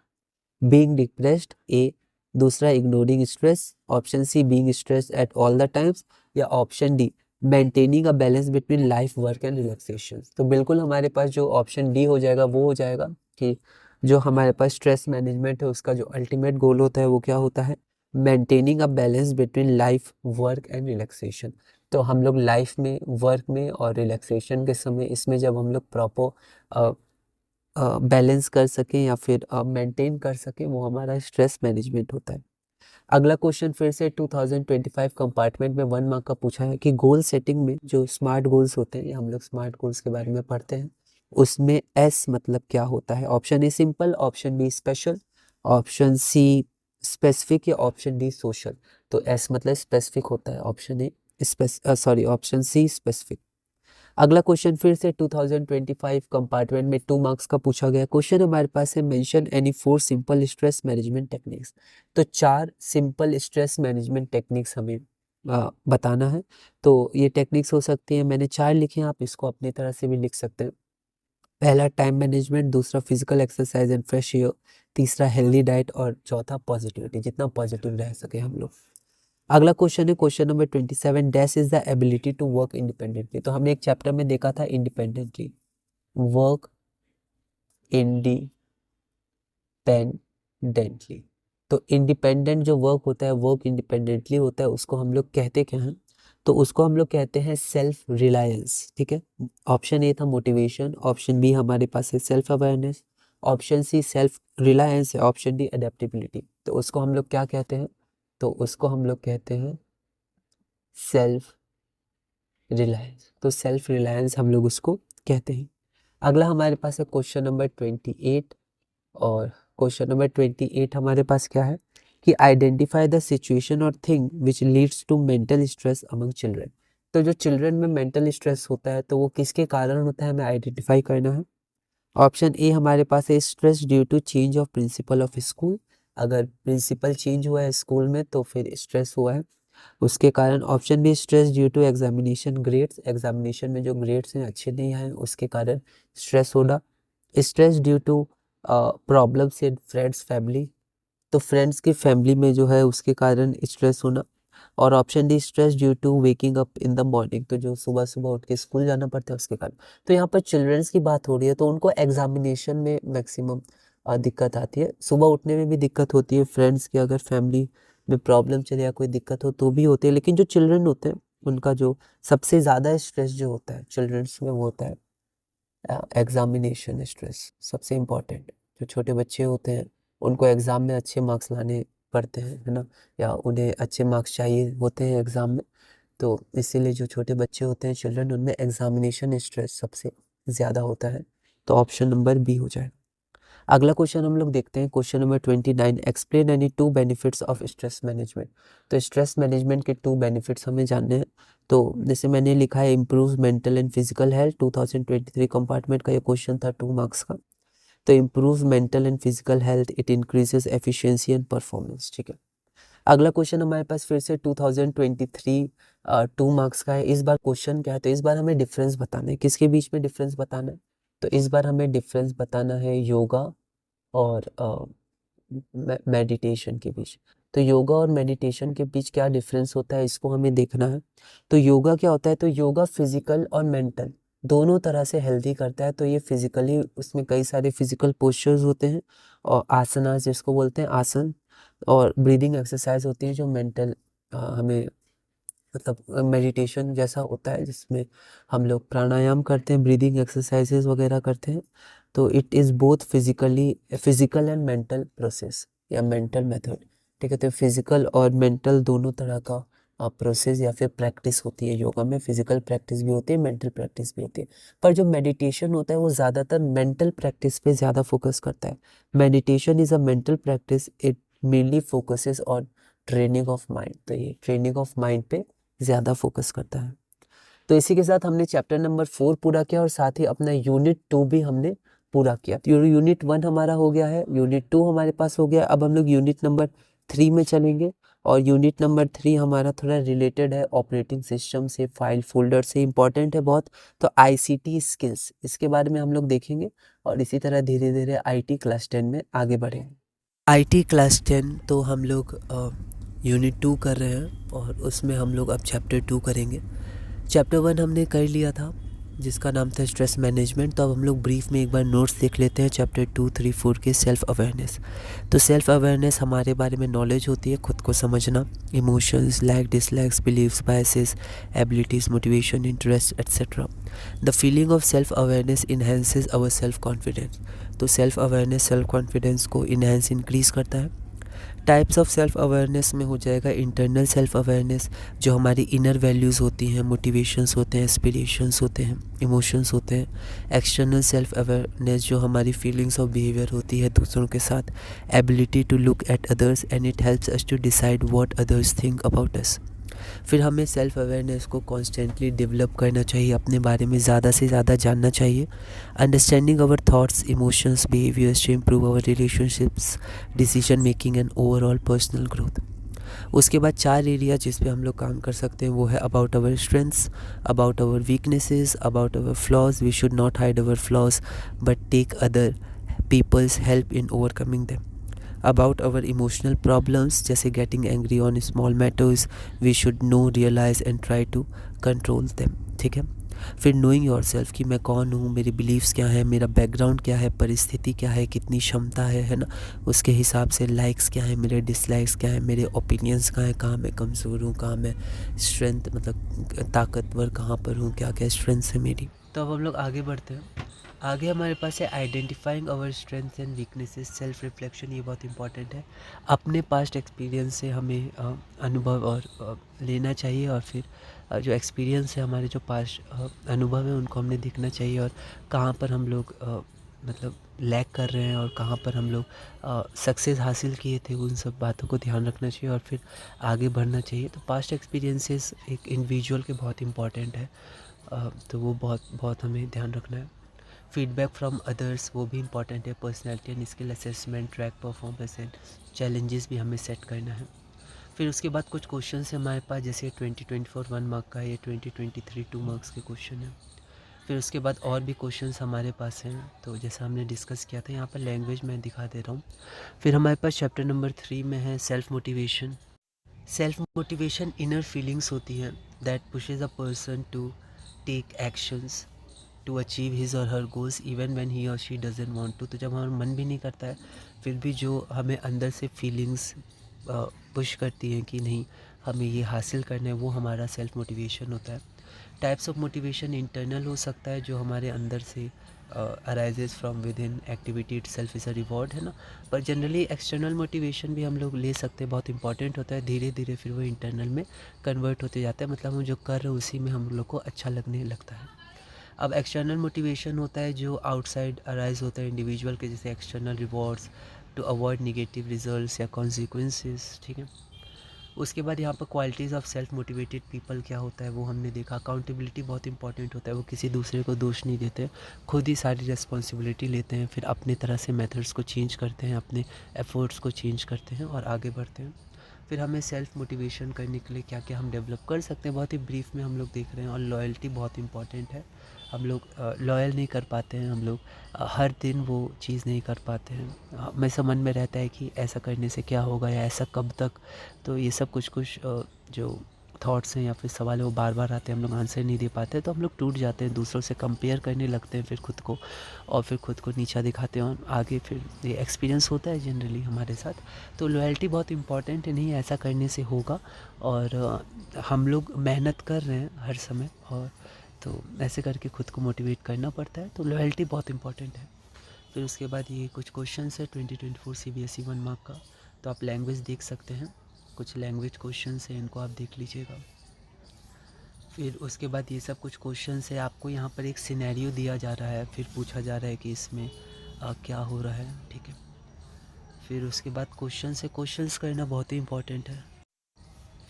बीइंग डिप्रेस्ड ए, दूसरा ignoring stress, option C being stress at all the times, या option D maintaining a balance between life work and relaxation. तो बिल्कुल हमारे पास जो ऑप्शन डी हो जाएगा वो हो जाएगा कि जो हमारे पास स्ट्रेस मैनेजमेंट है उसका जो अल्टीमेट गोल होता है वो क्या होता है, maintaining a balance between life work and relaxation. तो हम लोग लाइफ में, वर्क में और रिलैक्सेशन के समय इसमें जब हम लोग प्रॉपर बैलेंस कर सकें या फिर मेंटेन कर सकें, वो हमारा स्ट्रेस मैनेजमेंट होता है। अगला क्वेश्चन फिर से 2025 कंपार्टमेंट में 1 मार्क का पूछा है कि गोल सेटिंग में जो स्मार्ट गोल्स होते हैं, हम लोग स्मार्ट गोल्स के बारे में पढ़ते हैं, उसमें एस मतलब क्या होता है। Option A simple, option B special, option C specific, या ऑप्शन डी सोशल। तो एस मतलब स्पेसिफिक होता है, option A option C specific. अगला क्वेश्चन फिर से 2025 कंपार्टमेंट में 2 मार्क्स का पूछा गया क्वेश्चन हमारे पास है, mention any 4 simple stress management techniques. तो 4 सिंपल स्ट्रेस मैनेजमेंट टेक्निक्स हमें बताना है। तो ये टेक्निक्स हो सकती हैं, मैंने 4 लिखे हैं, आप इसको अपनी तरह से भी लिख सकते हैं। पहला टाइम मैनेजमेंट, दूसरा physical exercise and fresh air, तीसरा हेल्दी डाइट, और चौथा पॉजिटिविटी, जितना पॉजिटिव रह सके हम लोग। अगला क्वेश्चन है question number 27, dash is the ability to work independently. तो हमने एक चैप्टर में देखा था इंडिपेंडेंटली, वर्क इंडिपेंडेंटली। तो इंडिपेंडेंट जो वर्क होता है, वर्क इंडिपेंडेंटली होता है, उसको हम लोग कहते क्या हैं, तो उसको हम लोग कहते हैं सेल्फ रिलायंस, ठीक है। ऑप्शन ए था मोटिवेशन, ऑप्शन बी हमारे पास है self awareness, option C self reliance है, ऑप्शन डी अडेप्टेबिलिटी। तो उसको हम लोग क्या कहते हैं, तो उसको हम लोग कहते हैं सेल्फ रिलायंस। तो सेल्फ रिलायंस हम लोग उसको कहते हैं। अगला हमारे पास है क्वेश्चन नंबर 28, और क्वेश्चन नंबर 28 हमारे पास क्या है कि आइडेंटिफाई द सिचुएशन और thing which leads to mental stress among children. तो जो चिल्ड्रन में मेंटल स्ट्रेस होता है तो वो किसके कारण होता है, हमें आइडेंटिफाई करना है। ऑप्शन ए हमारे पास है stress due to change of principal of school. अगर प्रिंसिपल चेंज हुआ है स्कूल में तो फिर स्ट्रेस हुआ है उसके कारण। Option B stress due to examination grades, examination में जो ग्रेड्स हैं अच्छे नहीं आए उसके कारण स्ट्रेस होना। Stress due to problems in friends family, तो फ्रेंड्स की फैमिली में जो है उसके कारण स्ट्रेस होना। और option D stress due to waking up in the morning, तो जो सुबह सुबह उठ के स्कूल जाना पड़ता है उसके कारण। तो यहाँ पर चिल्ड्रंस की बात हो रही है तो उनको एग्जामिनेशन में मैक्सिमम दिक्कत आती है, सुबह उठने में भी दिक्कत होती है, फ्रेंड्स की अगर फैमिली में प्रॉब्लम चले या कोई दिक्कत हो तो भी होती है। लेकिन जो चिल्ड्रन होते हैं उनका जो सबसे ज़्यादा स्ट्रेस जो होता है चिल्ड्रंस में वो होता है एग्जामिनेशन स्ट्रेस, सबसे इम्पॉर्टेंट। जो छोटे बच्चे होते हैं उनको एग्ज़ाम में अच्छे मार्क्स लाने पड़ते हैं, है ना, या उन्हें अच्छे मार्क्स चाहिए होते हैं एग्ज़ाम में। तो इसीलिए जो छोटे बच्चे होते हैं चिल्ड्रन, उनमें एग्जामिनेशन स्ट्रेस सबसे ज़्यादा होता है। तो ऑप्शन नंबर बी हो जाए। अगला क्वेश्चन हम लोग देखते हैं, question number 29, explain any two benefits of stress management. तो स्ट्रेस मैनेजमेंट के 2 बेनिफिट्स हमें जानने हैं। तो जैसे मैंने लिखा है improve mental and physical health, 2023 compartment का ये क्वेश्चन था 2 मार्क्स का। तो improve mental and physical health, it increases efficiency and performance, ठीक है। अगला क्वेश्चन हमारे पास फिर से 2023 2 मार्क्स का है। इस बार क्वेश्चन क्या है, तो इस बार हमें डिफरेंस बताना है, किसके बीच में डिफरेंस बताना है। तो इस बार हमें डिफरेंस बताना है योगा और मेडिटेशन के बीच। तो योगा और मेडिटेशन के बीच क्या डिफरेंस होता है इसको हमें देखना है। तो योगा क्या होता है, तो योगा फिजिकल और मेंटल दोनों तरह से हेल्दी करता है। तो ये फिजिकली उसमें कई सारे फिजिकल पोस्चर्स होते हैं और आसनास जिसको बोलते हैं आसन, और ब्रीदिंग एक्सरसाइज होती है जो मेंटल हमें मतलब मेडिटेशन जैसा होता है जिसमें हम लोग प्राणायाम करते हैं, ब्रीदिंग एक्सरसाइजेस वगैरह करते हैं। तो it is both physical and mental process या मेंटल मेथड, ठीक है। तो फिजिकल और मेंटल दोनों तरह का प्रोसेस या फिर प्रैक्टिस होती है योगा में। फिजिकल प्रैक्टिस भी होती है, मेंटल प्रैक्टिस भी होती है। पर जो मेडिटेशन होता है वो ज़्यादातर मेंटल प्रैक्टिस पे ज़्यादा फोकस करता है। Meditation is a mental practice, it mainly focuses on training of mind. तो ये ट्रेनिंग ऑफ माइंड पे ज़्यादा फोकस करता है। तो इसी के साथ हमने चैप्टर नंबर 4 पूरा किया और साथ ही अपना यूनिट 2 भी हमने पूरा किया। तो यूनिट 1 हमारा हो गया है, यूनिट 2 हमारे पास हो गया। अब हम लोग यूनिट नंबर 3 में चलेंगे और यूनिट नंबर 3 हमारा थोड़ा रिलेटेड है ऑपरेटिंग सिस्टम से, फाइल फोल्डर से, इम्पॉर्टेंट है बहुत। तो आईसीटी स्किल्स, इसके बारे में हम लोग देखेंगे और इसी तरह धीरे धीरे आईटी क्लास 10 में आगे बढ़ेंगे। आईटी क्लास 10 तो हम लोग यूनिट 2 कर रहे हैं और उसमें हम लोग अब चैप्टर 2 करेंगे। चैप्टर 1 हमने कर लिया था जिसका नाम था स्ट्रेस मैनेजमेंट। तो अब हम लोग ब्रीफ में एक बार नोट्स देख लेते हैं चैप्टर 2, 3, 4 के सेल्फ अवेयरनेस। तो सेल्फ अवेयरनेस हमारे बारे में नॉलेज होती है, खुद को समझना, emotions, like dislikes, beliefs, biases, abilities, motivation, interest etcetera. The feeling of self awareness enhances our self confidence. तो सेल्फ अवेयरनेस सेल्फ कॉन्फिडेंस को इन्हेंस इंक्रीज़ करता है। टाइप्स ऑफ सेल्फ अवेयरनेस में हो जाएगा इंटरनल सेल्फ अवेयरनेस, जो हमारी inner values होती हैं, मोटिवेशंस होते हैं, एस्पिरेशंस होते हैं, इमोशंस होते हैं। एक्सटर्नल सेल्फ अवेयरनेस जो हमारी फीलिंग्स और बिहेवियर होती है दूसरों के साथ। Ability to look at others and it helps us to decide what others think about us. फिर हमें सेल्फ अवेयरनेस को कॉन्स्टेंटली डेवलप करना चाहिए, अपने बारे में ज़्यादा से ज़्यादा जानना चाहिए। Understanding our thoughts, emotions, behaviours to improve our relationships, decision making and overall personal growth. उसके बाद 4 एरिया जिस पे हम लोग काम कर सकते हैं वो है about our strengths, about our weaknesses, about our flaws. We should not hide our flaws but take other people's help in overcoming them. About our emotional problems जैसे getting angry on small matters, we should know, realise and try to control them, ठीक है। फिर knowing your self कि मैं कौन हूँ, मेरी beliefs क्या है, मेरा बैकग्राउंड क्या है, परिस्थिति क्या है, कितनी क्षमता है ना, उसके हिसाब से लाइक्स क्या है, मेरे डिसलाइक्स क्या है, मेरे ओपिनियंस कहाँ मैं कमज़ोर हूँ, कहाँ मैं स्ट्रेंथ मतलब ताकतवर कहाँ पर हूँ, क्या क्या स्ट्रेंथ्स है मेरी। तो अब हम लोग आगे बढ़ते हैं। आगे हमारे पास है identifying our strengths and weaknesses, self reflection. ये बहुत इंपॉर्टेंट है। अपने पास्ट एक्सपीरियंस से हमें अनुभव और लेना चाहिए और फिर जो एक्सपीरियंस है हमारे, जो पास्ट अनुभव है उनको हमने देखना चाहिए और कहाँ पर हम लोग मतलब लैग कर रहे हैं और कहाँ पर हम लोग सक्सेस हासिल किए थे, उन सब बातों को ध्यान रखना चाहिए और फिर आगे बढ़ना चाहिए। तो पास्ट एक्सपीरियंसेस एक इंडिविजुअल के बहुत इंपॉर्टेंट है, तो वो बहुत बहुत हमें ध्यान रखना है। फीडबैक फ्रॉम अदर्स वो भी इंपॉर्टेंट है। Personality and skill assessment, track performance and challenges भी हमें सेट करना है। फिर उसके बाद कुछ क्वेश्चन है हमारे पास, जैसे 2024 1 मार्क का है, ये 2023 2 मार्क्स के क्वेश्चन है। फिर उसके बाद और भी क्वेश्चंस हमारे पास हैं, तो जैसा हमने डिस्कस किया था, यहाँ पर लैंग्वेज मैं दिखा दे रहा हूँ। फिर हमारे पास चैप्टर नंबर 3 में है self motivation. Self motivation inner feelings होती हैं that pushes a person to take actions to achieve his और her goals even when he और शी डजंट वांट टू। तो जब हमारा मन भी नहीं करता है, फिर भी जो हमें अंदर से फीलिंग्स पुश करती हैं कि नहीं हमें ये हासिल करना है, वो हमारा सेल्फ मोटिवेशन होता है। टाइप्स ऑफ मोटिवेशन इंटरनल हो सकता है, जो हमारे अंदर से arises from with in, activity it self is a reward, है ना। पर जनरली एक्सटर्नल मोटिवेशन भी हम लोग ले सकते हैं, बहुत इंपॉर्टेंट होता है। धीरे धीरे फिर वो इंटरनल में कन्वर्ट होते जाता है, मतलब हम जो कर रहे हैं उसी में हम लोग को अच्छा लगने लगता है। अब एक्सटर्नल मोटिवेशन होता है जो आउटसाइड अराइज होता है इंडिविजुअल के, जैसे external rewards to avoid negative results या कॉन्सिक्वेंसेस, ठीक है। उसके बाद यहाँ पर qualities of self motivated people क्या होता है वो हमने देखा। अकाउंटेबिलिटी बहुत इंपॉर्टेंट होता है, वो किसी दूसरे को दोष नहीं देते, खुद ही सारी रिस्पॉन्सिबिलिटी लेते हैं, फिर अपनी तरह से मेथड्स को चेंज करते हैं, अपने एफर्ट्स को चेंज करते हैं और आगे बढ़ते हैं। फिर हमें सेल्फ मोटिवेशन करने के लिए क्या क्या हम डेवलप कर सकते हैं, बहुत ही ब्रीफ में हम लोग देख रहे हैं। और लॉयल्टी बहुत इंपॉर्टेंट है, हम लोग लॉयल नहीं कर पाते हैं, हम लोग हर दिन वो चीज़ नहीं कर पाते हैं। हमेशा मन में रहता है कि ऐसा करने से क्या होगा या ऐसा कब तक। तो ये सब कुछ कुछ जो थॉट्स हैं या फिर सवाल है वो बार बार आते हैं, हम लोग आंसर नहीं दे पाते, तो हम लोग टूट जाते हैं, दूसरों से कंपेयर करने लगते हैं फिर खुद को, और फिर खुद को नीचा दिखाते हैं और आगे फिर ये एक्सपीरियंस होता है जनरली हमारे साथ। तो लॉयल्टी बहुत इंपॉर्टेंट है, नहीं ऐसा करने से होगा, और हम लोग मेहनत कर रहे हैं हर समय, और तो ऐसे करके खुद को मोटिवेट करना पड़ता है। तो लॉयल्टी बहुत इंपॉर्टेंट है। फिर उसके बाद ये कुछ क्वेश्चन है 2024 CBSE 1 मार्क का, तो आप लैंग्वेज देख सकते हैं, कुछ लैंग्वेज क्वेश्चन है, इनको आप देख लीजिएगा। फिर उसके बाद ये सब कुछ क्वेश्चन है, आपको यहाँ पर एक सिनेरियो दिया जा रहा है, फिर पूछा जा रहा है कि इसमें क्या हो रहा है, ठीक है। फिर उसके बाद क्वेश्चंस करना बहुत ही इंपॉर्टेंट है।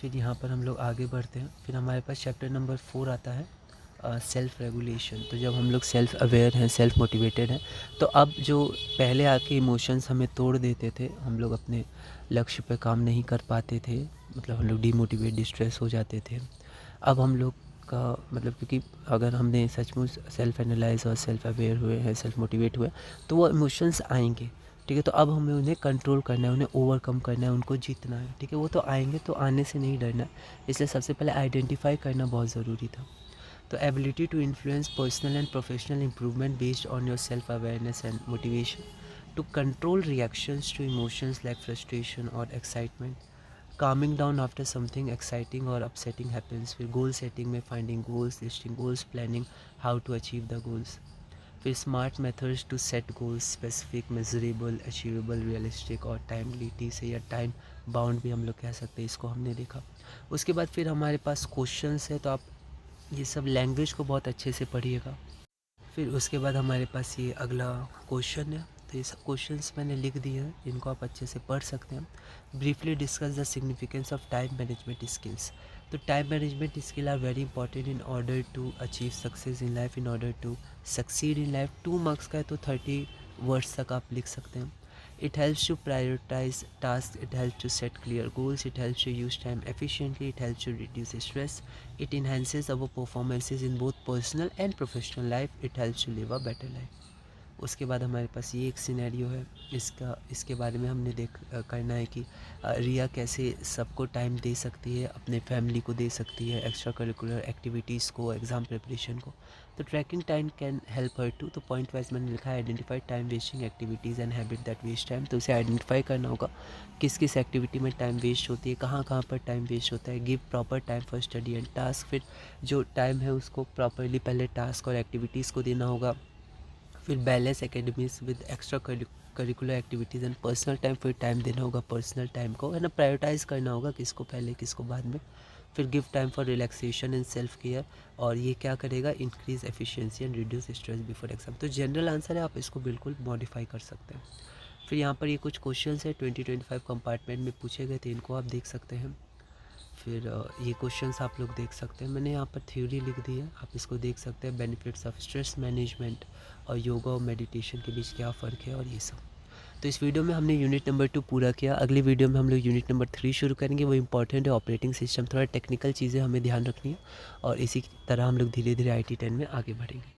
फिर यहाँ पर हम लोग आगे बढ़ते हैं। फिर हमारे पास चैप्टर नंबर 4 आता है सेल्फ़ रेगुलेशन। तो जब हम लोग सेल्फ़ अवेयर हैं, सेल्फ़ मोटिवेटेड हैं, तो अब जो पहले आके इमोशंस हमें तोड़ देते थे, हम लोग अपने लक्ष्य पे काम नहीं कर पाते थे, मतलब हम लोग डीमोटिवेट, डिस्ट्रेस हो जाते थे। अब हम लोग का मतलब, क्योंकि अगर हमने सचमुच सेल्फ़ एनालाइज और सेल्फ़ अवेयर हुए हैं, सेल्फ़ मोटिवेट हुए, तो वो इमोशंस आएंगे, ठीक है। तो अब हमें उन्हें कंट्रोल करना है, उन्हें ओवरकम करना है, उनको जीतना है, ठीक है। वो तो आएंगे, तो आने से नहीं डरना है, इसलिए सबसे पहले आइडेंटिफाई करना बहुत ज़रूरी था। तो ability to influence personal and professional improvement based on your self awareness and motivation, to control reactions to emotions like frustration और excitement, calming down after something exciting or upsetting happens। फिर goal setting में finding goals, listing goals, planning how to achieve the goals. फिर smart methods to set goals, specific, measurable, achievable, realistic और timeliness से या time bound भी हम लोग कह सकते हैं, इसको हमने देखा। उसके बाद फिर हमारे पास क्वेश्चंस है, तो आप ये सब लैंग्वेज को बहुत अच्छे से पढ़िएगा। फिर उसके बाद हमारे पास ये अगला क्वेश्चन है, तो ये सब क्वेश्चंस मैंने लिख दिए हैं, इनको आप अच्छे से पढ़ सकते हैं। Briefly discuss the significance of time management skills. तो time management skill are very important in order to achieve success in life, in order to succeed in life. 2 marks का है, तो 30 वर्ड्स तक आप लिख सकते हैं। It helps to prioritize tasks, it helps to set clear goals, it helps to use time efficiently, it helps to reduce stress, it enhances our performances in both personal and professional life, it helps to live a better life। उसके बाद हमारे पास ये एक scenario है, इसके बारे में हमने करना है कि रिया कैसे सबको टाइम दे सकती है, अपने फैमिली को दे सकती है, एक्स्ट्रा करिकुलर एक्टिविटीज़ को, एग्ज़ाम प्रिपरेशन को। तो tracking time can help her to. तो पॉइंट वाइज मैंने लिखा है identify time wasting activities and habit that waste time. तो उसे आइडेंटिफाई करना होगा किस किस एक्टिविटी में टाइम वेस्ट होती है, कहाँ कहाँ पर टाइम वेस्ट होता है। Give proper time for study and task. फिर जो टाइम है उसको प्रॉपरली पहले टास्क और एक्टिविटीज़ को देना होगा। फिर balance academies with extra curricular activities and personal time. फिर टाइम देना होगा पर्सनल टाइम को, है ना, प्रायोरिटाइज़ करना होगा किसको पहले किसको बाद में। फिर give time for relaxation and self care, और ये क्या करेगा, increase efficiency and reduce stress before exam. तो जनरल आंसर है, आप इसको बिल्कुल मॉडिफाई कर सकते हैं। फिर यहाँ पर ये कुछ क्वेश्चंस है 2025 कंपार्टमेंट में पूछे गए थे, इनको आप देख सकते हैं। फिर ये क्वेश्चंस आप लोग देख सकते हैं, मैंने यहाँ पर थ्योरी लिख दी है, आप इसको देख सकते हैं। बेनिफिट्स ऑफ स्ट्रेस मैनेजमेंट और योगा और मेडिटेशन के बीच क्या फ़र्क है और ये सब। तो इस वीडियो में हमने यूनिट नंबर 2 पूरा किया। अगली वीडियो में हम लोग यूनिट नंबर 3 शुरू करेंगे, वो इंपॉर्टेंट है, ऑपरेटिंग सिस्टम। थोड़ा टेक्निकल चीज़ें हमें ध्यान रखनी है, और इसी तरह हम लोग धीरे धीरे IT 10 में आगे बढ़ेंगे।